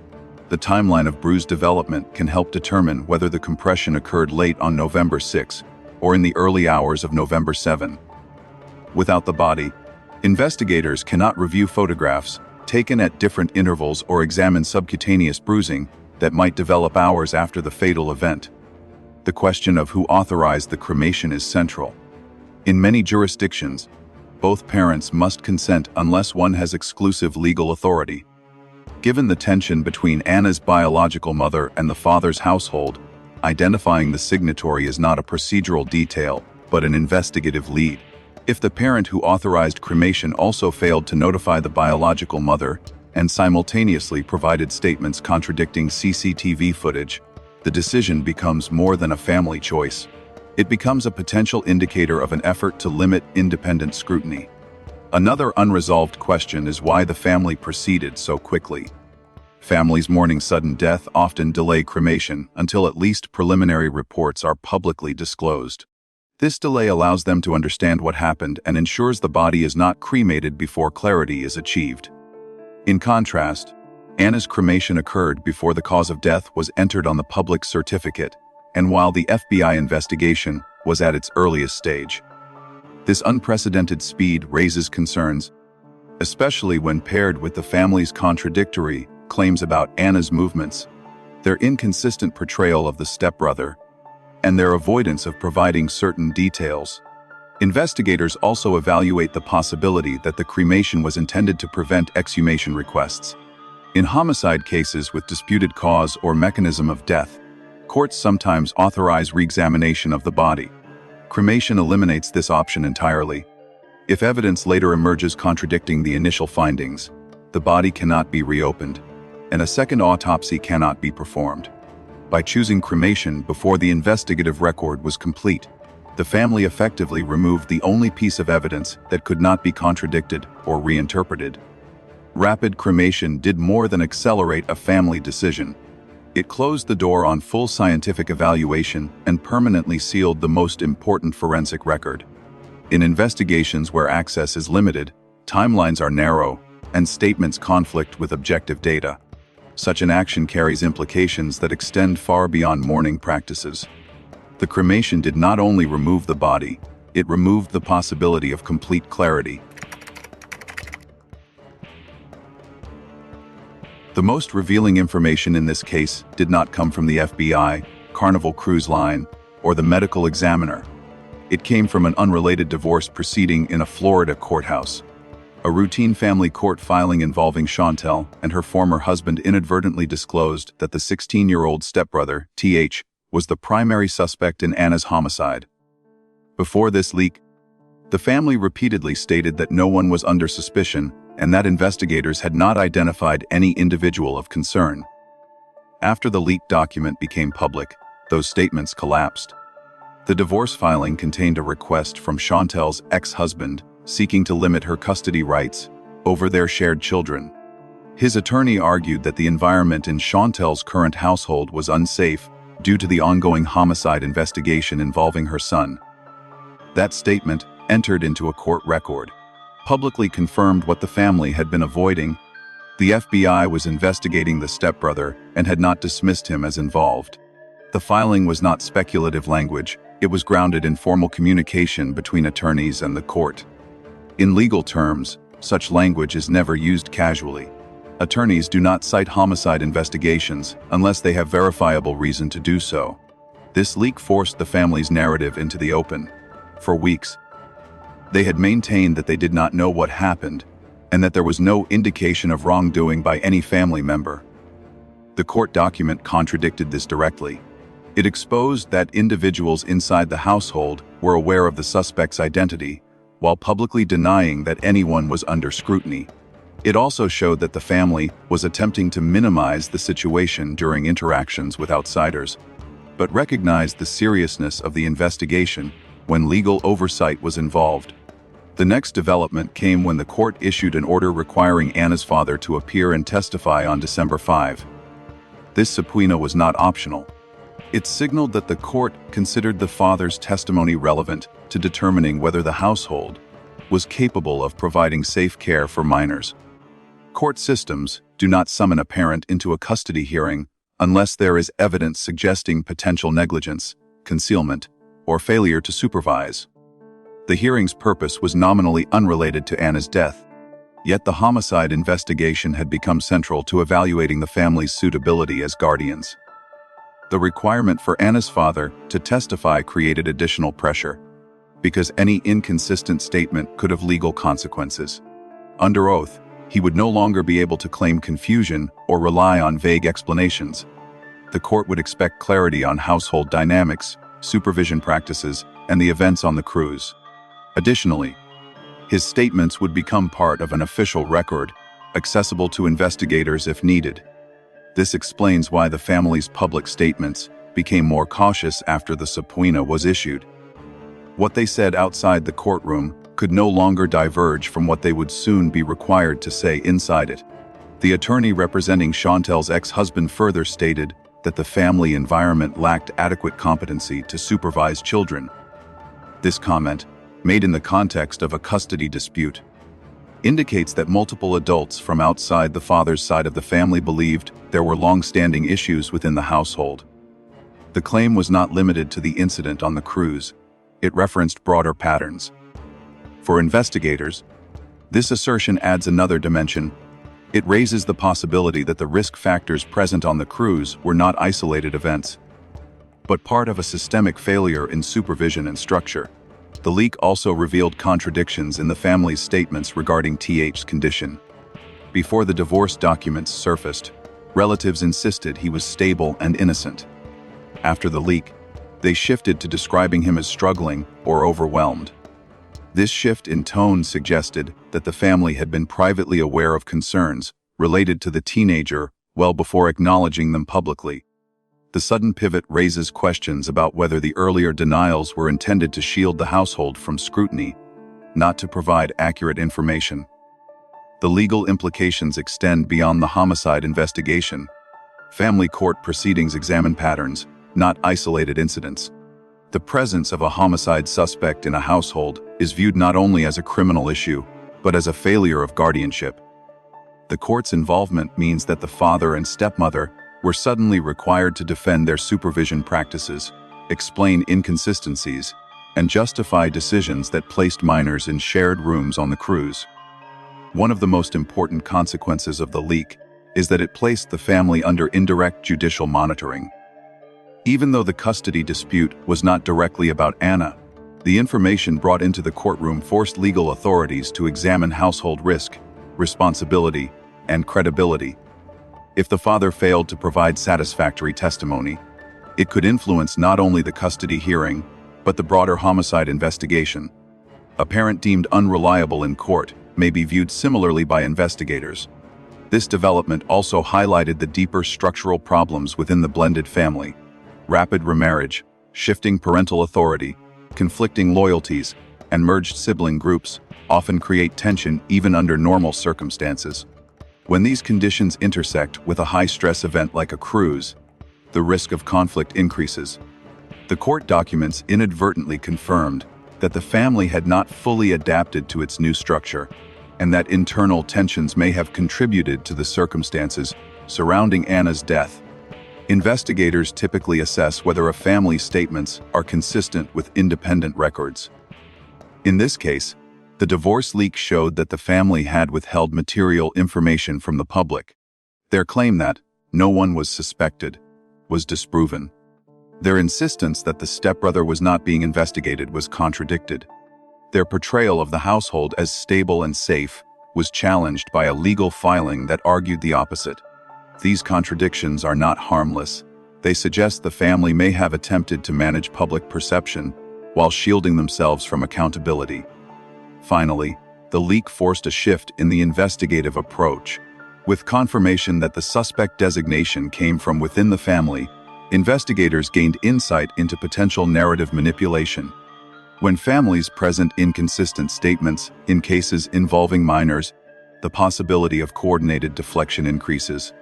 the timeline of bruise development can help determine whether the compression occurred late on November 6 or in the early hours of November 7. Without the body, investigators cannot review photographs taken at different intervals or examine subcutaneous bruising that might develop hours after the fatal event. The question of who authorized the cremation is central. In many jurisdictions, both parents must consent unless one has exclusive legal authority. Given the tension between Anna's biological mother and the father's household, identifying the signatory is not a procedural detail, but an investigative lead. If the parent who authorized cremation also failed to notify the biological mother and simultaneously provided statements contradicting CCTV footage, the decision becomes more than a family choice. It becomes a potential indicator of an effort to limit independent scrutiny. Another unresolved question is why the family proceeded so quickly. Families mourning sudden death often delay cremation until at least preliminary reports are publicly disclosed. This delay allows them to understand what happened and ensures the body is not cremated before clarity is achieved. In contrast, Anna's cremation occurred before the cause of death was entered on the public certificate, and while the FBI investigation was at its earliest stage. This unprecedented speed raises concerns, especially when paired with the family's contradictory claims about Anna's movements, their inconsistent portrayal of the stepbrother, and their avoidance of providing certain details. Investigators also evaluate the possibility that the cremation was intended to prevent exhumation requests. In homicide cases with disputed cause or mechanism of death, courts sometimes authorize re-examination of the body. Cremation eliminates this option entirely. If evidence later emerges contradicting the initial findings, the body cannot be reopened, and a second autopsy cannot be performed. By choosing cremation before the investigative record was complete, the family effectively removed the only piece of evidence that could not be contradicted or reinterpreted. Rapid cremation did more than accelerate a family decision. It closed the door on full scientific evaluation and permanently sealed the most important forensic record. In investigations where access is limited, timelines are narrow, and statements conflict with objective data. Such an action carries implications that extend far beyond mourning practices. The cremation did not only remove the body, it removed the possibility of complete clarity. The most revealing information in this case did not come from the FBI, Carnival Cruise Line, or the medical examiner. It came from an unrelated divorce proceeding in a Florida courthouse. A routine family court filing involving Chantel and her former husband inadvertently disclosed that the 16-year-old stepbrother, TH, was the primary suspect in Anna's homicide. Before this leak, the family repeatedly stated that no one was under suspicion and that investigators had not identified any individual of concern. After the leaked document became public, those statements collapsed. The divorce filing contained a request from Chantel's ex-husband seeking to limit her custody rights over their shared children. His attorney argued that the environment in Chantel's current household was unsafe due to the ongoing homicide investigation involving her son. That statement, entered into a court record, publicly confirmed what the family had been avoiding. The FBI was investigating the stepbrother and had not dismissed him as involved. The filing was not speculative language, it was grounded in formal communication between attorneys and the court. In legal terms, such language is never used casually. Attorneys do not cite homicide investigations unless they have verifiable reason to do so. This leak forced the family's narrative into the open. For weeks, they had maintained that they did not know what happened and that there was no indication of wrongdoing by any family member. The court document contradicted this directly. It exposed that individuals inside the household were aware of the suspect's identity, while publicly denying that anyone was under scrutiny. It also showed that the family was attempting to minimize the situation during interactions with outsiders, but recognized the seriousness of the investigation when legal oversight was involved. The next development came when the court issued an order requiring Anna's father to appear and testify on December 5. This subpoena was not optional. It signaled that the court considered the father's testimony relevant to determining whether the household was capable of providing safe care for minors. Court systems do not summon a parent into a custody hearing unless there is evidence suggesting potential negligence, concealment, or failure to supervise. The hearing's purpose was nominally unrelated to Anna's death, yet the homicide investigation had become central to evaluating the family's suitability as guardians. The requirement for Anna's father to testify created additional pressure, because any inconsistent statement could have legal consequences. Under oath, he would no longer be able to claim confusion or rely on vague explanations. The court would expect clarity on household dynamics, supervision practices, and the events on the cruise. Additionally, his statements would become part of an official record, accessible to investigators if needed. This explains why the family's public statements became more cautious after the subpoena was issued. What they said outside the courtroom could no longer diverge from what they would soon be required to say inside it. The attorney representing Chantel's ex-husband further stated that the family environment lacked adequate competency to supervise children. This comment, made in the context of a custody dispute, indicates that multiple adults from outside the father's side of the family believed there were long-standing issues within the household. The claim was not limited to the incident on the cruise. It referenced broader patterns. For investigators, this assertion adds another dimension. It raises the possibility that the risk factors present on the cruise were not isolated events, but part of a systemic failure in supervision and structure. The leak also revealed contradictions in the family's statements regarding TH's condition. Before the divorce documents surfaced, relatives insisted he was stable and innocent. After the leak, they shifted to describing him as struggling or overwhelmed. This shift in tone suggested that the family had been privately aware of concerns related to the teenager well before acknowledging them publicly. The sudden pivot raises questions about whether the earlier denials were intended to shield the household from scrutiny, not to provide accurate information. The legal implications extend beyond the homicide investigation. Family court proceedings examine patterns, not isolated incidents. The presence of a homicide suspect in a household is viewed not only as a criminal issue, but as a failure of guardianship. The court's involvement means that the father and stepmother were suddenly required to defend their supervision practices, explain inconsistencies, and justify decisions that placed minors in shared rooms on the cruise. One of the most important consequences of the leak is that it placed the family under indirect judicial monitoring. Even though the custody dispute was not directly about Anna, the information brought into the courtroom forced legal authorities to examine household risk, responsibility, and credibility. If the father failed to provide satisfactory testimony, it could influence not only the custody hearing, But the broader homicide investigation, a parent deemed unreliable in court, may be viewed similarly by investigators. This development also highlighted the deeper structural problems within the blended family. Rapid remarriage, shifting parental authority, conflicting loyalties, and merged sibling groups often create tension even under normal circumstances. When these conditions intersect with a high-stress event like a cruise, the risk of conflict increases. The court documents inadvertently confirmed that the family had not fully adapted to its new structure, and that internal tensions may have contributed to the circumstances surrounding Anna's death. Investigators typically assess whether a family's statements are consistent with independent records. In this case, the divorce leak showed that the family had withheld material information from the public. Their claim that no one was suspected was disproven. Their insistence that the stepbrother was not being investigated was contradicted. Their portrayal of the household as stable and safe was challenged by a legal filing that argued the opposite. These contradictions are not harmless. They suggest the family may have attempted to manage public perception while shielding themselves from accountability. Finally, the leak forced a shift in the investigative approach. With confirmation that the suspect designation came from within the family, investigators gained insight into potential narrative manipulation. When families present inconsistent statements in cases involving minors, the possibility of coordinated deflection increases.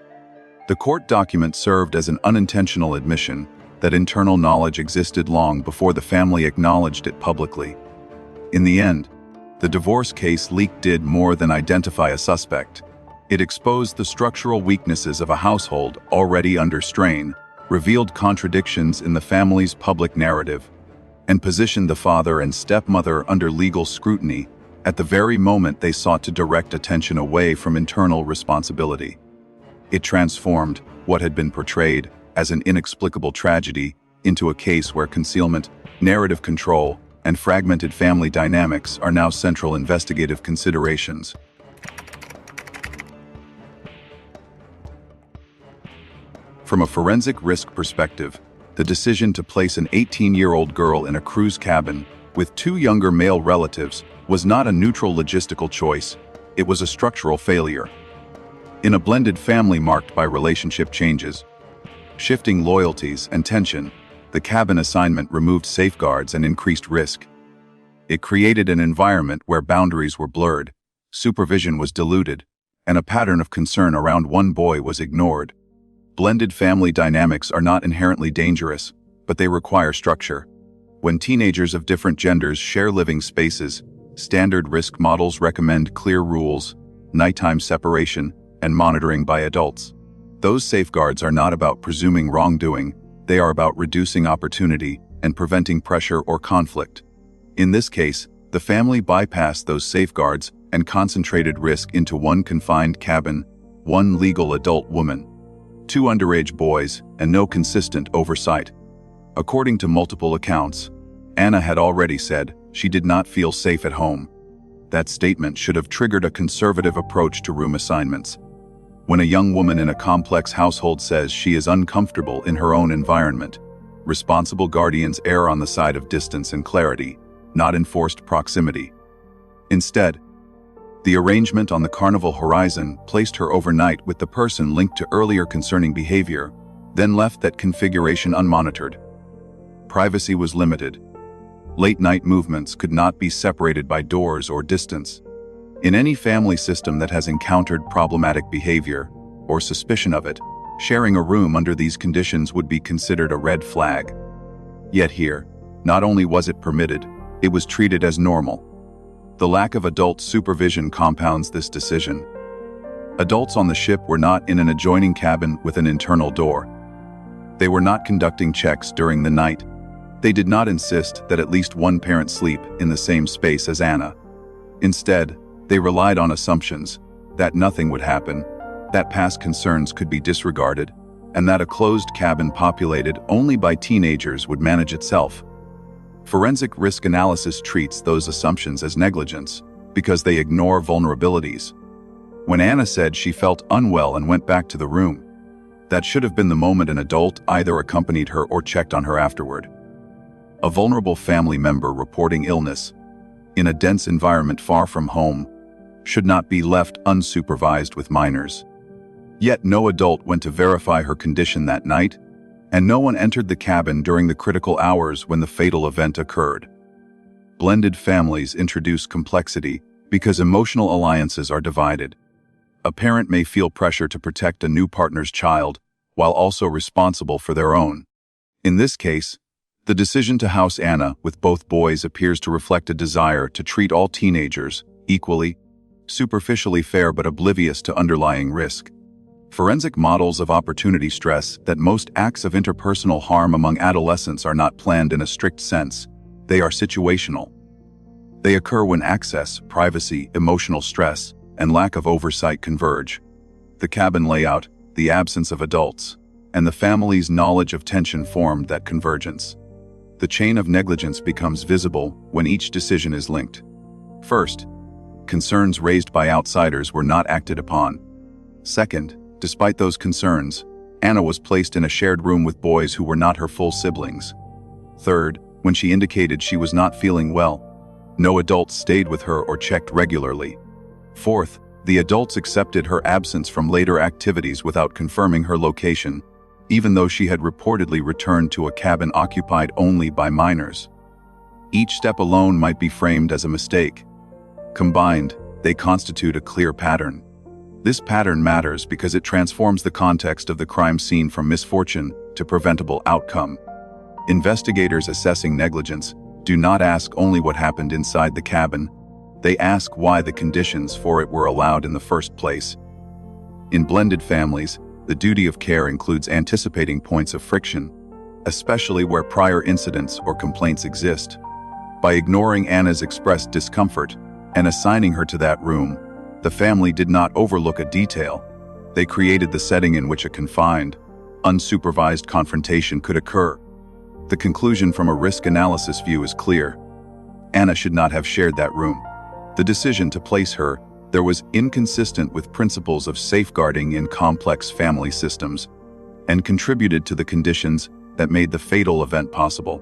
The court document served as an unintentional admission that internal knowledge existed long before the family acknowledged it publicly. In the end, the divorce case leak did more than identify a suspect. It exposed the structural weaknesses of a household already under strain, revealed contradictions in the family's public narrative, and positioned the father and stepmother under legal scrutiny at the very moment they sought to direct attention away from internal responsibility. It transformed what had been portrayed as an inexplicable tragedy into a case where concealment, narrative control, and fragmented family dynamics are now central investigative considerations. From a forensic risk perspective, the decision to place an 18-year-old girl in a cruise cabin with two younger male relatives was not a neutral logistical choice, it was a structural failure. In a blended family marked by relationship changes, shifting loyalties, and tension, the cabin assignment removed safeguards and increased risk. It created an environment where boundaries were blurred, supervision was diluted, and a pattern of concern around one boy was ignored. Blended family dynamics are not inherently dangerous, but they require structure. When teenagers of different genders share living spaces, standard risk models recommend clear rules, nighttime separation, and monitoring by adults. Those safeguards are not about presuming wrongdoing, they are about reducing opportunity and preventing pressure or conflict. In this case, the family bypassed those safeguards and concentrated risk into one confined cabin, one legal adult woman, two underage boys, and no consistent oversight. According to multiple accounts, Anna had already said she did not feel safe at home. That statement should have triggered a conservative approach to room assignments. When a young woman in a complex household says she is uncomfortable in her own environment, responsible guardians err on the side of distance and clarity, not enforced proximity. Instead, the arrangement on the Carnival Horizon placed her overnight with the person linked to earlier concerning behavior, then left that configuration unmonitored. Privacy was limited. Late-night movements could not be separated by doors or distance. In any family system that has encountered problematic behavior, or suspicion of it, sharing a room under these conditions would be considered a red flag. Yet here, not only was it permitted, it was treated as normal. The lack of adult supervision compounds this decision. Adults on the ship were not in an adjoining cabin with an internal door. They were not conducting checks during the night. They did not insist that at least one parent sleep in the same space as Anna. Instead, they relied on assumptions that nothing would happen, that past concerns could be disregarded, and that a closed cabin populated only by teenagers would manage itself. Forensic risk analysis treats those assumptions as negligence because they ignore vulnerabilities. When Anna said she felt unwell and went back to the room, that should have been the moment an adult either accompanied her or checked on her afterward. A vulnerable family member reporting illness in a dense environment far from home should not be left unsupervised with minors. Yet no adult went to verify her condition that night, and no one entered the cabin during the critical hours when the fatal event occurred. Blended families introduce complexity because emotional alliances are divided. A parent may feel pressure to protect a new partner's child while also responsible for their own. In this case, the decision to house Anna with both boys appears to reflect a desire to treat all teenagers equally, superficially fair but oblivious to underlying risk. Forensic models of opportunity stress that most acts of interpersonal harm among adolescents are not planned in a strict sense. They are situational. They occur when access, privacy, emotional stress, and lack of oversight converge. The cabin layout, the absence of adults, and the family's knowledge of tension formed that convergence. The chain of negligence becomes visible when each decision is linked. First, concerns raised by outsiders were not acted upon. Second, despite those concerns, Anna was placed in a shared room with boys who were not her full siblings. Third, when she indicated she was not feeling well, no adults stayed with her or checked regularly. Fourth, the adults accepted her absence from later activities without confirming her location, even though she had reportedly returned to a cabin occupied only by minors. Each step alone might be framed as a mistake. Combined, they constitute a clear pattern. This pattern matters because it transforms the context of the crime scene from misfortune to preventable outcome. Investigators assessing negligence do not ask only what happened inside the cabin, they ask why the conditions for it were allowed in the first place. In blended families, the duty of care includes anticipating points of friction, especially where prior incidents or complaints exist. By ignoring Anna's expressed discomfort and assigning her to that room, the family did not overlook a detail. They created the setting in which a confined, unsupervised confrontation could occur. The conclusion from a risk analysis view is clear. Anna should not have shared that room. The decision to place her there was inconsistent with principles of safeguarding in complex family systems and contributed to the conditions that made the fatal event possible.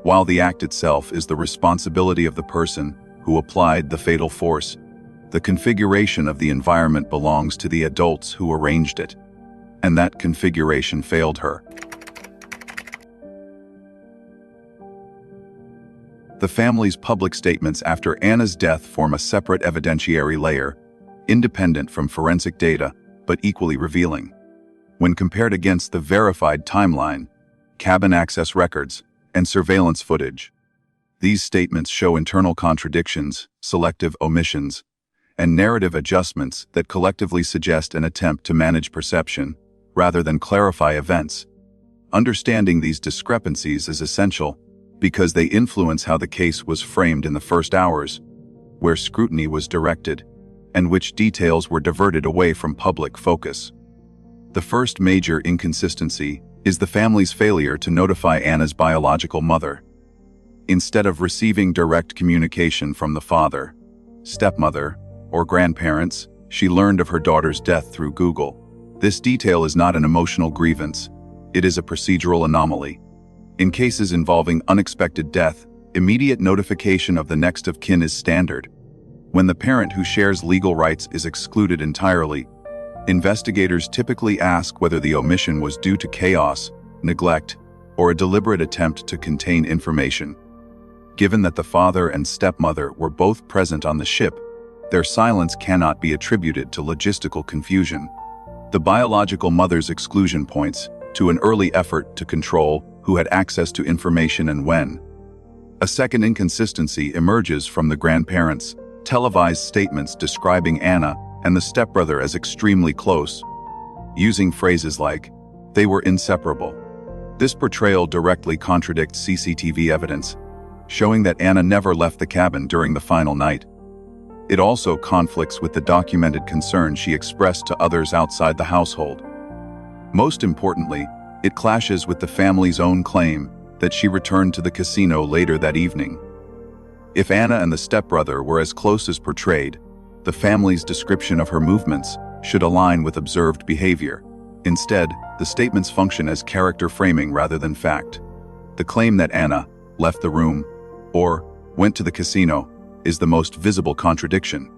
While the act itself is the responsibility of the person who applied the fatal force, the configuration of the environment belongs to the adults who arranged it, and that configuration failed her. The family's public statements after Anna's death form a separate evidentiary layer, independent from forensic data, but equally revealing. When compared against the verified timeline, cabin access records, and surveillance footage, these statements show internal contradictions, selective omissions, and narrative adjustments that collectively suggest an attempt to manage perception, rather than clarify events. Understanding these discrepancies is essential, because they influence how the case was framed in the first hours, where scrutiny was directed, and which details were diverted away from public focus. The first major inconsistency is the family's failure to notify Anna's biological mother. Instead of receiving direct communication from the father, stepmother, or grandparents, she learned of her daughter's death through Google. This detail is not an emotional grievance, it is a procedural anomaly. In cases involving unexpected death, immediate notification of the next of kin is standard. When the parent who shares legal rights is excluded entirely, investigators typically ask whether the omission was due to chaos, neglect, or a deliberate attempt to contain information. Given that the father and stepmother were both present on the ship, their silence cannot be attributed to logistical confusion. The biological mother's exclusion points to an early effort to control who had access to information and when. A second inconsistency emerges from the grandparents' televised statements describing Anna and the stepbrother as extremely close, using phrases like, "they were inseparable." This portrayal directly contradicts CCTV evidence, showing that Anna never left the cabin during the final night. It also conflicts with the documented concern she expressed to others outside the household. Most importantly, it clashes with the family's own claim that she returned to the casino later that evening. If Anna and the stepbrother were as close as portrayed, the family's description of her movements should align with observed behavior. Instead, the statements function as character framing rather than fact. The claim that Anna, left the room, or went to the casino, is the most visible contradiction.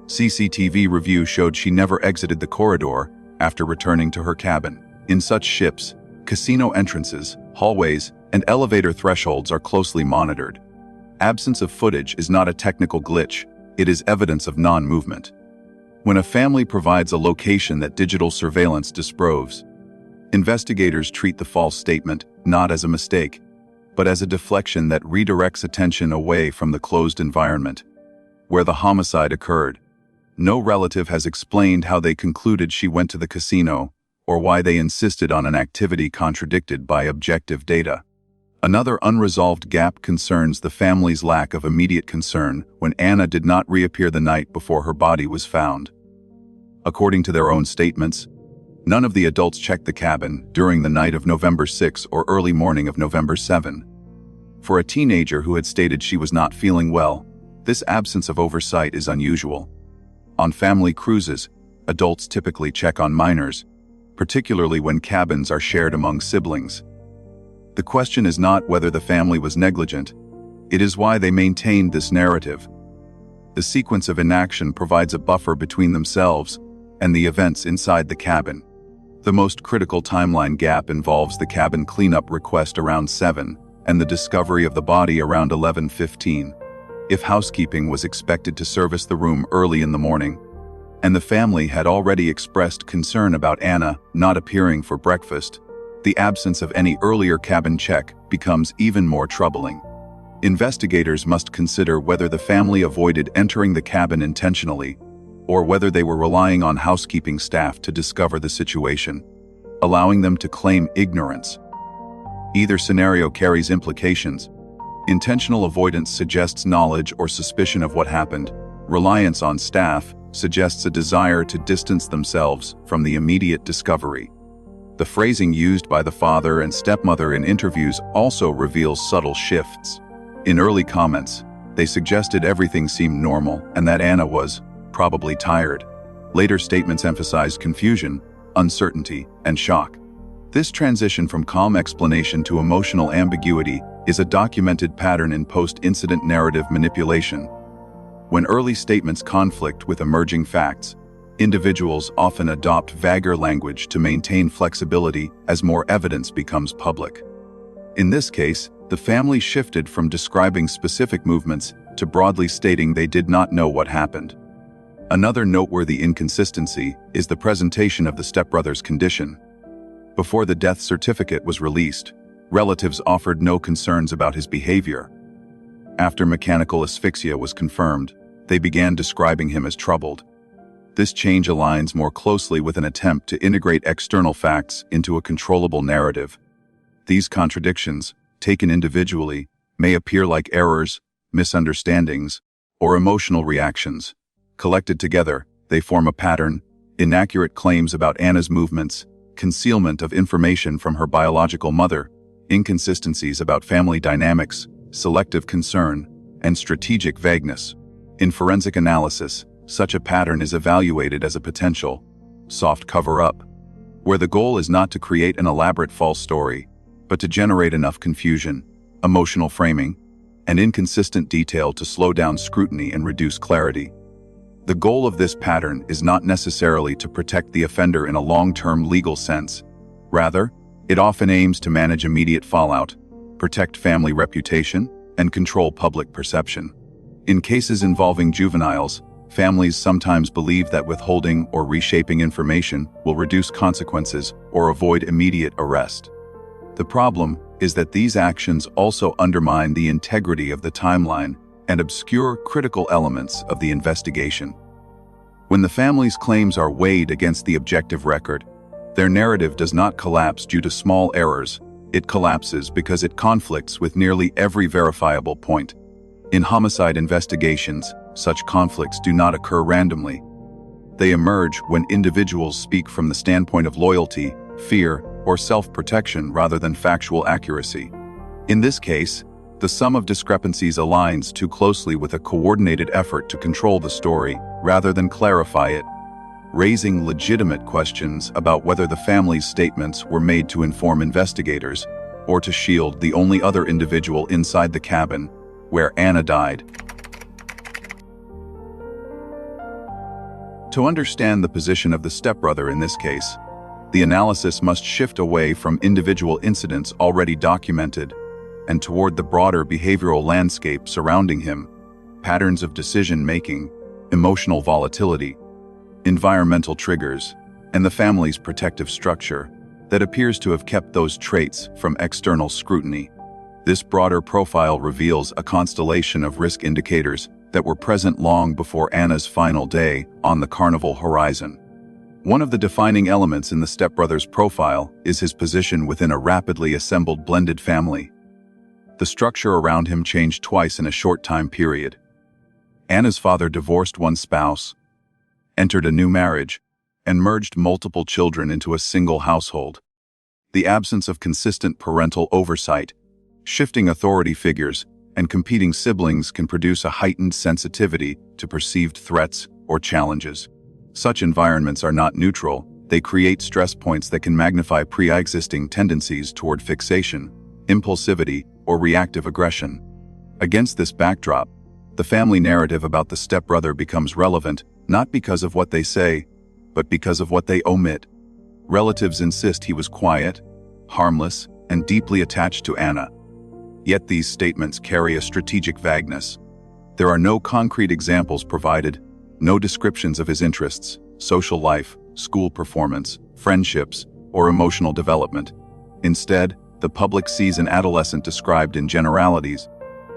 CCTV review showed she never exited the corridor after returning to her cabin. In such ships, casino entrances, hallways, and elevator thresholds are closely monitored. Absence of footage is not a technical glitch, it is evidence of non-movement. When a family provides a location that digital surveillance disproves, investigators treat the false statement not as a mistake, but as a deflection that redirects attention away from the closed environment where the homicide occurred. No relative has explained how they concluded she went to the casino or why they insisted on an activity contradicted by objective data. Another unresolved gap concerns the family's lack of immediate concern when Anna did not reappear the night before her body was found. According to their own statements, none of the adults checked the cabin during the night of November 6 or early morning of November 7. For a teenager who had stated she was not feeling well, this absence of oversight is unusual. On family cruises, adults typically check on minors, particularly when cabins are shared among siblings. The question is not whether the family was negligent, it is why they maintained this narrative. The sequence of inaction provides a buffer between themselves and the events inside the cabin. The most critical timeline gap involves the cabin cleanup request around 7 and the discovery of the body around 11:15. If housekeeping was expected to service the room early in the morning, and the family had already expressed concern about Anna not appearing for breakfast, the absence of any earlier cabin check becomes even more troubling. Investigators must consider whether the family avoided entering the cabin intentionally, or whether they were relying on housekeeping staff to discover the situation, allowing them to claim ignorance. Either scenario carries implications. Intentional avoidance suggests knowledge or suspicion of what happened. Reliance on staff suggests a desire to distance themselves from the immediate discovery. The phrasing used by the father and stepmother in interviews also reveals subtle shifts. In early comments, they suggested everything seemed normal and that Anna was probably tired. Later statements emphasized confusion, uncertainty, and shock. This transition from calm explanation to emotional ambiguity is a documented pattern in post-incident narrative manipulation. When early statements conflict with emerging facts, individuals often adopt vaguer language to maintain flexibility as more evidence becomes public. In this case, the family shifted from describing specific movements to broadly stating they did not know what happened. Another noteworthy inconsistency is the presentation of the stepbrother's condition. Before the death certificate was released, relatives offered no concerns about his behavior. After mechanical asphyxia was confirmed, they began describing him as troubled. This change aligns more closely with an attempt to integrate external facts into a controllable narrative. These contradictions, taken individually, may appear like errors, misunderstandings, or emotional reactions. Collected together, they form a pattern: inaccurate claims about Anna's movements, concealment of information from her biological mother, inconsistencies about family dynamics, selective concern, and strategic vagueness. In forensic analysis, such a pattern is evaluated as a potential soft cover-up, where the goal is not to create an elaborate false story, but to generate enough confusion, emotional framing, and inconsistent detail to slow down scrutiny and reduce clarity. The goal of this pattern is not necessarily to protect the offender in a long-term legal sense. Rather, it often aims to manage immediate fallout, protect family reputation, and control public perception. In cases involving juveniles, families sometimes believe that withholding or reshaping information will reduce consequences or avoid immediate arrest. The problem is that these actions also undermine the integrity of the timeline and obscure critical elements of the investigation. When the family's claims are weighed against the objective record, their narrative does not collapse due to small errors. It collapses because it conflicts with nearly every verifiable point. In homicide investigations, such conflicts do not occur randomly. They emerge when individuals speak from the standpoint of loyalty, fear, or self-protection rather than factual accuracy. In this case, the sum of discrepancies aligns too closely with a coordinated effort to control the story rather than clarify it, raising legitimate questions about whether the family's statements were made to inform investigators or to shield the only other individual inside the cabin, where Anna died. To understand the position of the stepbrother in this case, the analysis must shift away from individual incidents already documented and toward the broader behavioral landscape surrounding him: patterns of decision-making, emotional volatility, environmental triggers, and the family's protective structure that appears to have kept those traits from external scrutiny. This broader profile reveals a constellation of risk indicators that were present long before Anna's final day on the Carnival Horizon. One of the defining elements in the stepbrother's profile is his position within a rapidly assembled blended family. The structure around him changed twice in a short time period. Anna's father divorced one spouse, entered a new marriage, and merged multiple children into a single household. The absence of consistent parental oversight, shifting authority figures, and competing siblings can produce a heightened sensitivity to perceived threats or challenges. Such environments are not neutral. They create stress points that can magnify pre-existing tendencies toward fixation, impulsivity, or reactive aggression. Against this backdrop, the family narrative about the stepbrother becomes relevant not because of what they say, but because of what they omit. Relatives insist he was quiet, harmless, and deeply attached to Anna. Yet these statements carry a strategic vagueness. There are no concrete examples provided, no descriptions of his interests, social life, school performance, friendships, or emotional development. Instead, the public sees an adolescent described in generalities,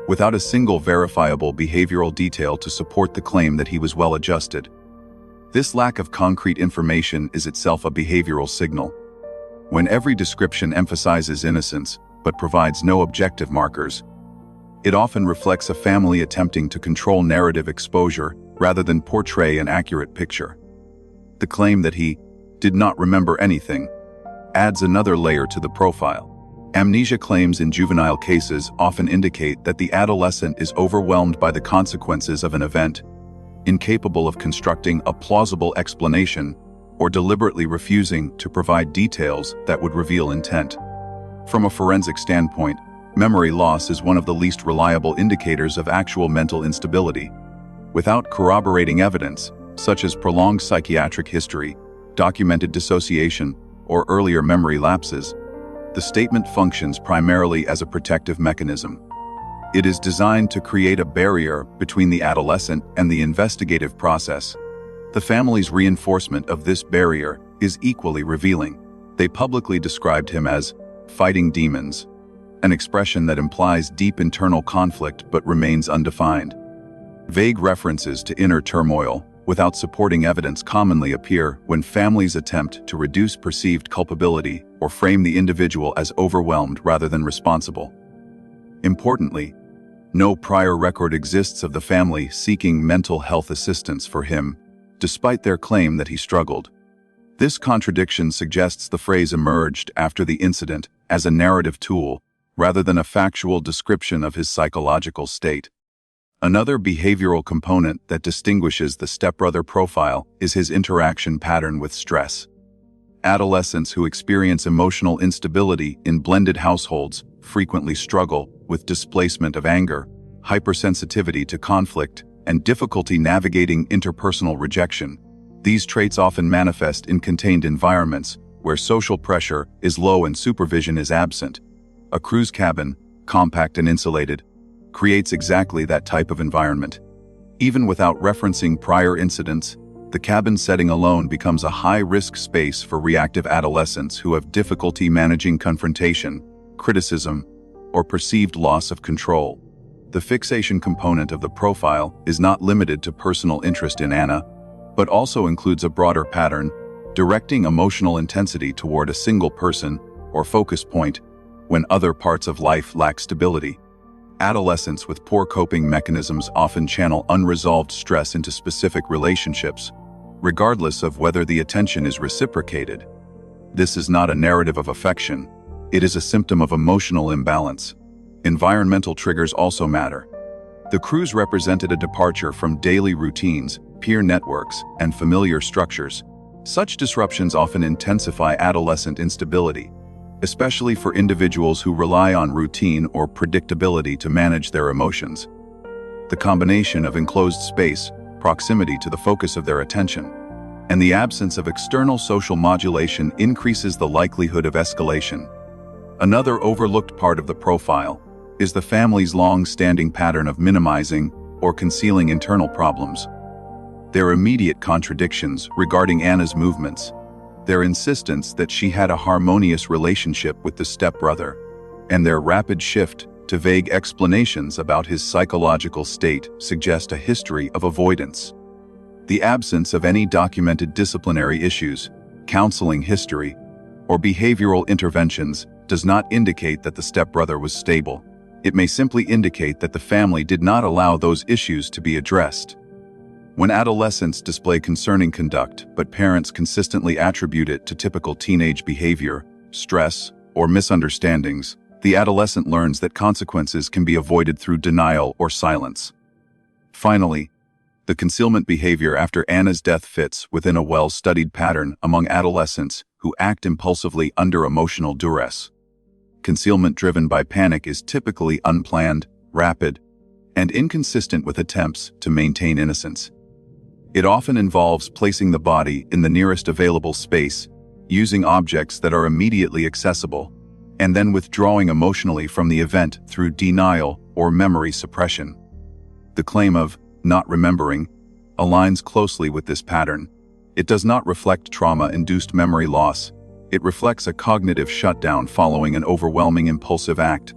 without a single verifiable behavioral detail to support the claim that he was well-adjusted. This lack of concrete information is itself a behavioral signal. When every description emphasizes innocence, but provides no objective markers, it often reflects a family attempting to control narrative exposure rather than portray an accurate picture. The claim that he did not remember anything adds another layer to the profile. Amnesia claims in juvenile cases often indicate that the adolescent is overwhelmed by the consequences of an event, incapable of constructing a plausible explanation, or deliberately refusing to provide details that would reveal intent. From a forensic standpoint, memory loss is one of the least reliable indicators of actual mental instability. Without corroborating evidence, such as prolonged psychiatric history, documented dissociation, or earlier memory lapses, the statement functions primarily as a protective mechanism. It is designed to create a barrier between the adolescent and the investigative process. The family's reinforcement of this barrier is equally revealing. They publicly described him as fighting demons, an expression that implies deep internal conflict but remains undefined. Vague references to inner turmoil without supporting evidence commonly appear when families attempt to reduce perceived culpability or frame the individual as overwhelmed rather than responsible. Importantly, no prior record exists of the family seeking mental health assistance for him, despite their claim that he struggled. This contradiction suggests the phrase emerged after the incident as a narrative tool rather than a factual description of his psychological state. Another behavioral component that distinguishes the stepbrother profile is his interaction pattern with stress. Adolescents who experience emotional instability in blended households frequently struggle with displacement of anger, hypersensitivity to conflict, and difficulty navigating interpersonal rejection. These traits often manifest in contained environments where social pressure is low and supervision is absent. A cruise cabin, compact and insulated, creates exactly that type of environment. Even without referencing prior incidents, the cabin setting alone becomes a high-risk space for reactive adolescents who have difficulty managing confrontation, criticism, or perceived loss of control. The fixation component of the profile is not limited to personal interest in Anna, but also includes a broader pattern, directing emotional intensity toward a single person or focus point when other parts of life lack stability. Adolescents with poor coping mechanisms often channel unresolved stress into specific relationships, regardless of whether the attention is reciprocated. This is not a narrative of affection. It is a symptom of emotional imbalance. Environmental triggers also matter. The cruise represented a departure from daily routines, peer networks, and familiar structures. Such disruptions often intensify adolescent instability. especially for individuals who rely on routine or predictability to manage their emotions. The combination of enclosed space, proximity to the focus of their attention, and the absence of external social modulation increases the likelihood of escalation. Another overlooked part of the profile is the family's long-standing pattern of minimizing or concealing internal problems. Their immediate contradictions regarding Anna's movements, their insistence that she had a harmonious relationship with the stepbrother, and their rapid shift to vague explanations about his psychological state suggest a history of avoidance. The absence of any documented disciplinary issues, counseling history, or behavioral interventions does not indicate that the stepbrother was stable. It may simply indicate that the family did not allow those issues to be addressed. When adolescents display concerning conduct, but parents consistently attribute it to typical teenage behavior, stress, or misunderstandings, the adolescent learns that consequences can be avoided through denial or silence. Finally, the concealment behavior after Anna's death fits within a well-studied pattern among adolescents who act impulsively under emotional duress. Concealment driven by panic is typically unplanned, rapid, and inconsistent with attempts to maintain innocence. It often involves placing the body in the nearest available space, using objects that are immediately accessible, and then withdrawing emotionally from the event through denial or memory suppression. The claim of not remembering aligns closely with this pattern. It does not reflect trauma-induced memory loss. It reflects a cognitive shutdown following an overwhelming impulsive act.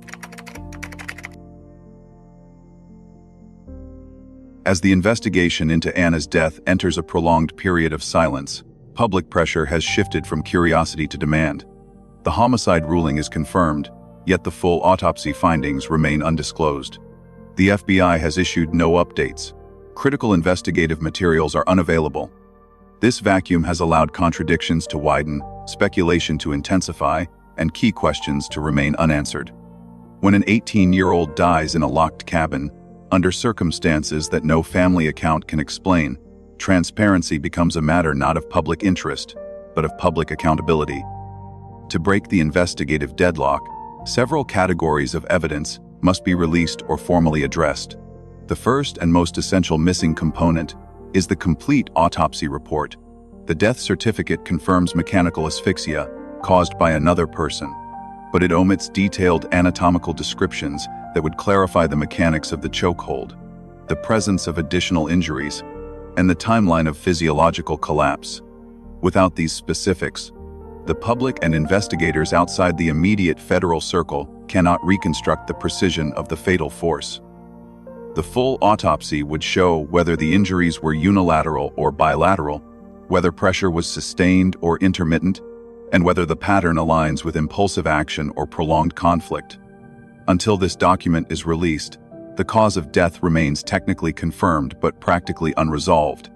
As the investigation into Anna's death enters a prolonged period of silence, public pressure has shifted from curiosity to demand. The homicide ruling is confirmed, yet the full autopsy findings remain undisclosed. The FBI has issued no updates. Critical investigative materials are unavailable. This vacuum has allowed contradictions to widen, speculation to intensify, and key questions to remain unanswered. When an 18-year-old dies in a locked cabin, under circumstances that no family account can explain, transparency becomes a matter not of public interest, but of public accountability. To break the investigative deadlock, several categories of evidence must be released or formally addressed. The first and most essential missing component is the complete autopsy report. The death certificate confirms mechanical asphyxia caused by another person, but it omits detailed anatomical descriptions that would clarify the mechanics of the chokehold, the presence of additional injuries, and the timeline of physiological collapse. Without these specifics, the public and investigators outside the immediate federal circle cannot reconstruct the precision of the fatal force. The full autopsy would show whether the injuries were unilateral or bilateral, whether pressure was sustained or intermittent, and whether the pattern aligns with impulsive action or prolonged conflict. Until this document is released, the cause of death remains technically confirmed but practically unresolved.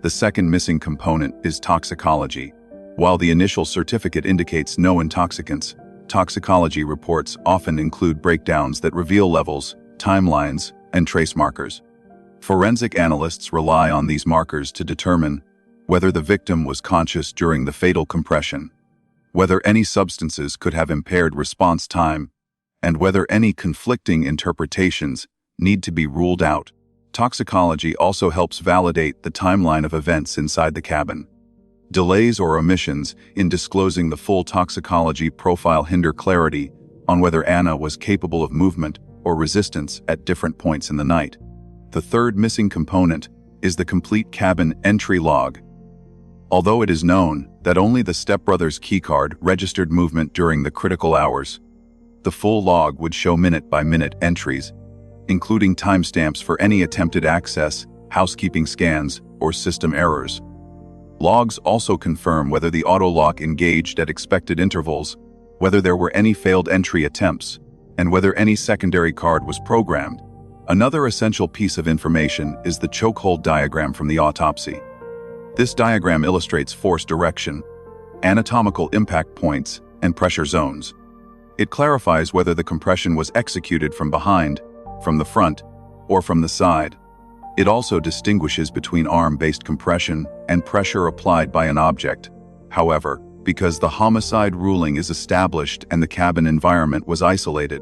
The second missing component is toxicology. While the initial certificate indicates no intoxicants, toxicology reports often include breakdowns that reveal levels, timelines, and trace markers. Forensic analysts rely on these markers to determine whether the victim was conscious during the fatal compression, whether any substances could have impaired response time, and whether any conflicting interpretations need to be ruled out. Toxicology also helps validate the timeline of events inside the cabin. Delays or omissions in disclosing the full toxicology profile hinder clarity on whether Anna was capable of movement or resistance at different points in the night. The third missing component is the complete cabin entry log. Although it is known that only the stepbrother's keycard registered movement during the critical hours, the full log would show minute-by-minute entries, including timestamps for any attempted access, housekeeping scans, or system errors. Logs also confirm whether the auto-lock engaged at expected intervals, whether there were any failed entry attempts, and whether any secondary card was programmed. Another essential piece of information is the chokehold diagram from the autopsy. This diagram illustrates force direction, anatomical impact points, and pressure zones. It clarifies whether the compression was executed from behind, from the front, or from the side. It also distinguishes between arm-based compression and pressure applied by an object. However, because the homicide ruling is established and the cabin environment was isolated.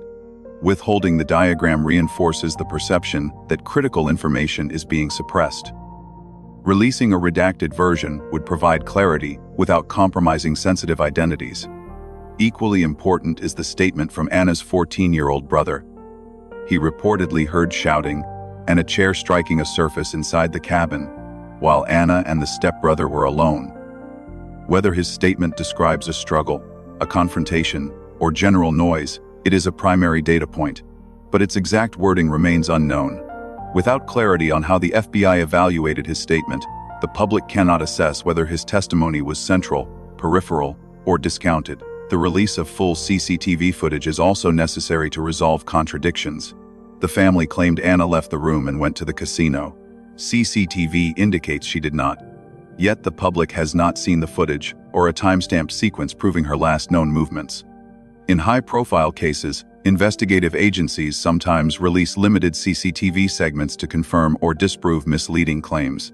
Withholding the diagram reinforces the perception that critical information is being suppressed. Releasing a redacted version would provide clarity without compromising sensitive identities. Equally important is the statement from Anna's 14-year-old brother. He reportedly heard shouting and a chair striking a surface inside the cabin, while Anna and the stepbrother were alone. Whether his statement describes a struggle, a confrontation, or general noise, it is a primary data point, but its exact wording remains unknown. Without clarity on how the FBI evaluated his statement, the public cannot assess whether his testimony was central, peripheral, or discounted. The release of full CCTV footage is also necessary to resolve contradictions. The family claimed Anna left the room and went to the casino. CCTV indicates she did not. Yet the public has not seen the footage or a timestamped sequence proving her last known movements. In high-profile cases, investigative agencies sometimes release limited CCTV segments to confirm or disprove misleading claims.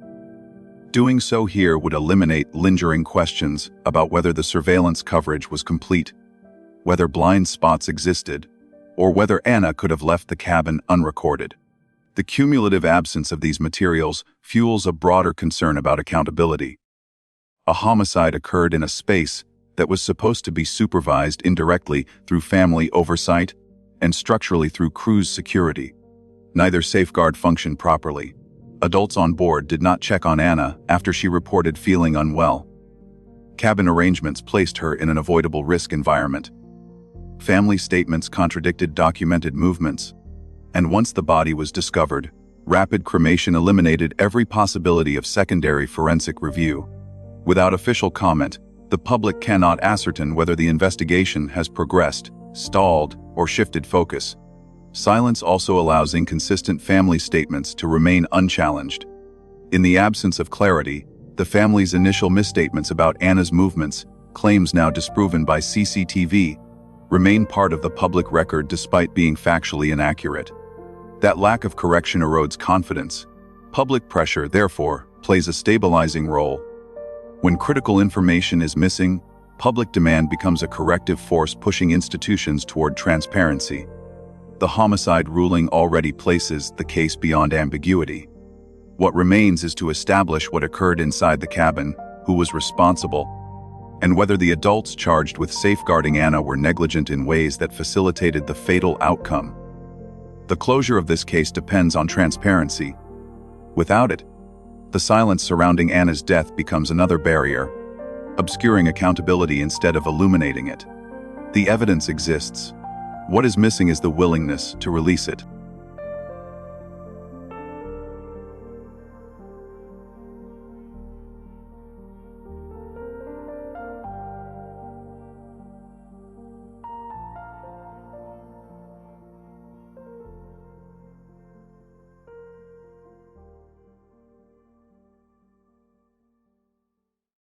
Doing so here would eliminate lingering questions about whether the surveillance coverage was complete, whether blind spots existed, or whether Anna could have left the cabin unrecorded. The cumulative absence of these materials fuels a broader concern about accountability. A homicide occurred in a space that was supposed to be supervised indirectly through family oversight and structurally through crew's security. Neither safeguard functioned properly. Adults on board did not check on Anna after she reported feeling unwell. Cabin arrangements placed her in an avoidable risk environment. Family statements contradicted documented movements. And once the body was discovered, rapid cremation eliminated every possibility of secondary forensic review. Without official comment, the public cannot ascertain whether the investigation has progressed, stalled, or shifted focus. Silence also allows inconsistent family statements to remain unchallenged. In the absence of clarity, the family's initial misstatements about Anna's movements, claims now disproven by CCTV, remain part of the public record despite being factually inaccurate. That lack of correction erodes confidence. Public pressure, therefore, plays a stabilizing role. When critical information is missing, public demand becomes a corrective force pushing institutions toward transparency. The homicide ruling already places the case beyond ambiguity. What remains is to establish what occurred inside the cabin, who was responsible, and whether the adults charged with safeguarding Anna were negligent in ways that facilitated the fatal outcome. The closure of this case depends on transparency. Without it, the silence surrounding Anna's death becomes another barrier, obscuring accountability instead of illuminating it. The evidence exists. What is missing is the willingness to release it.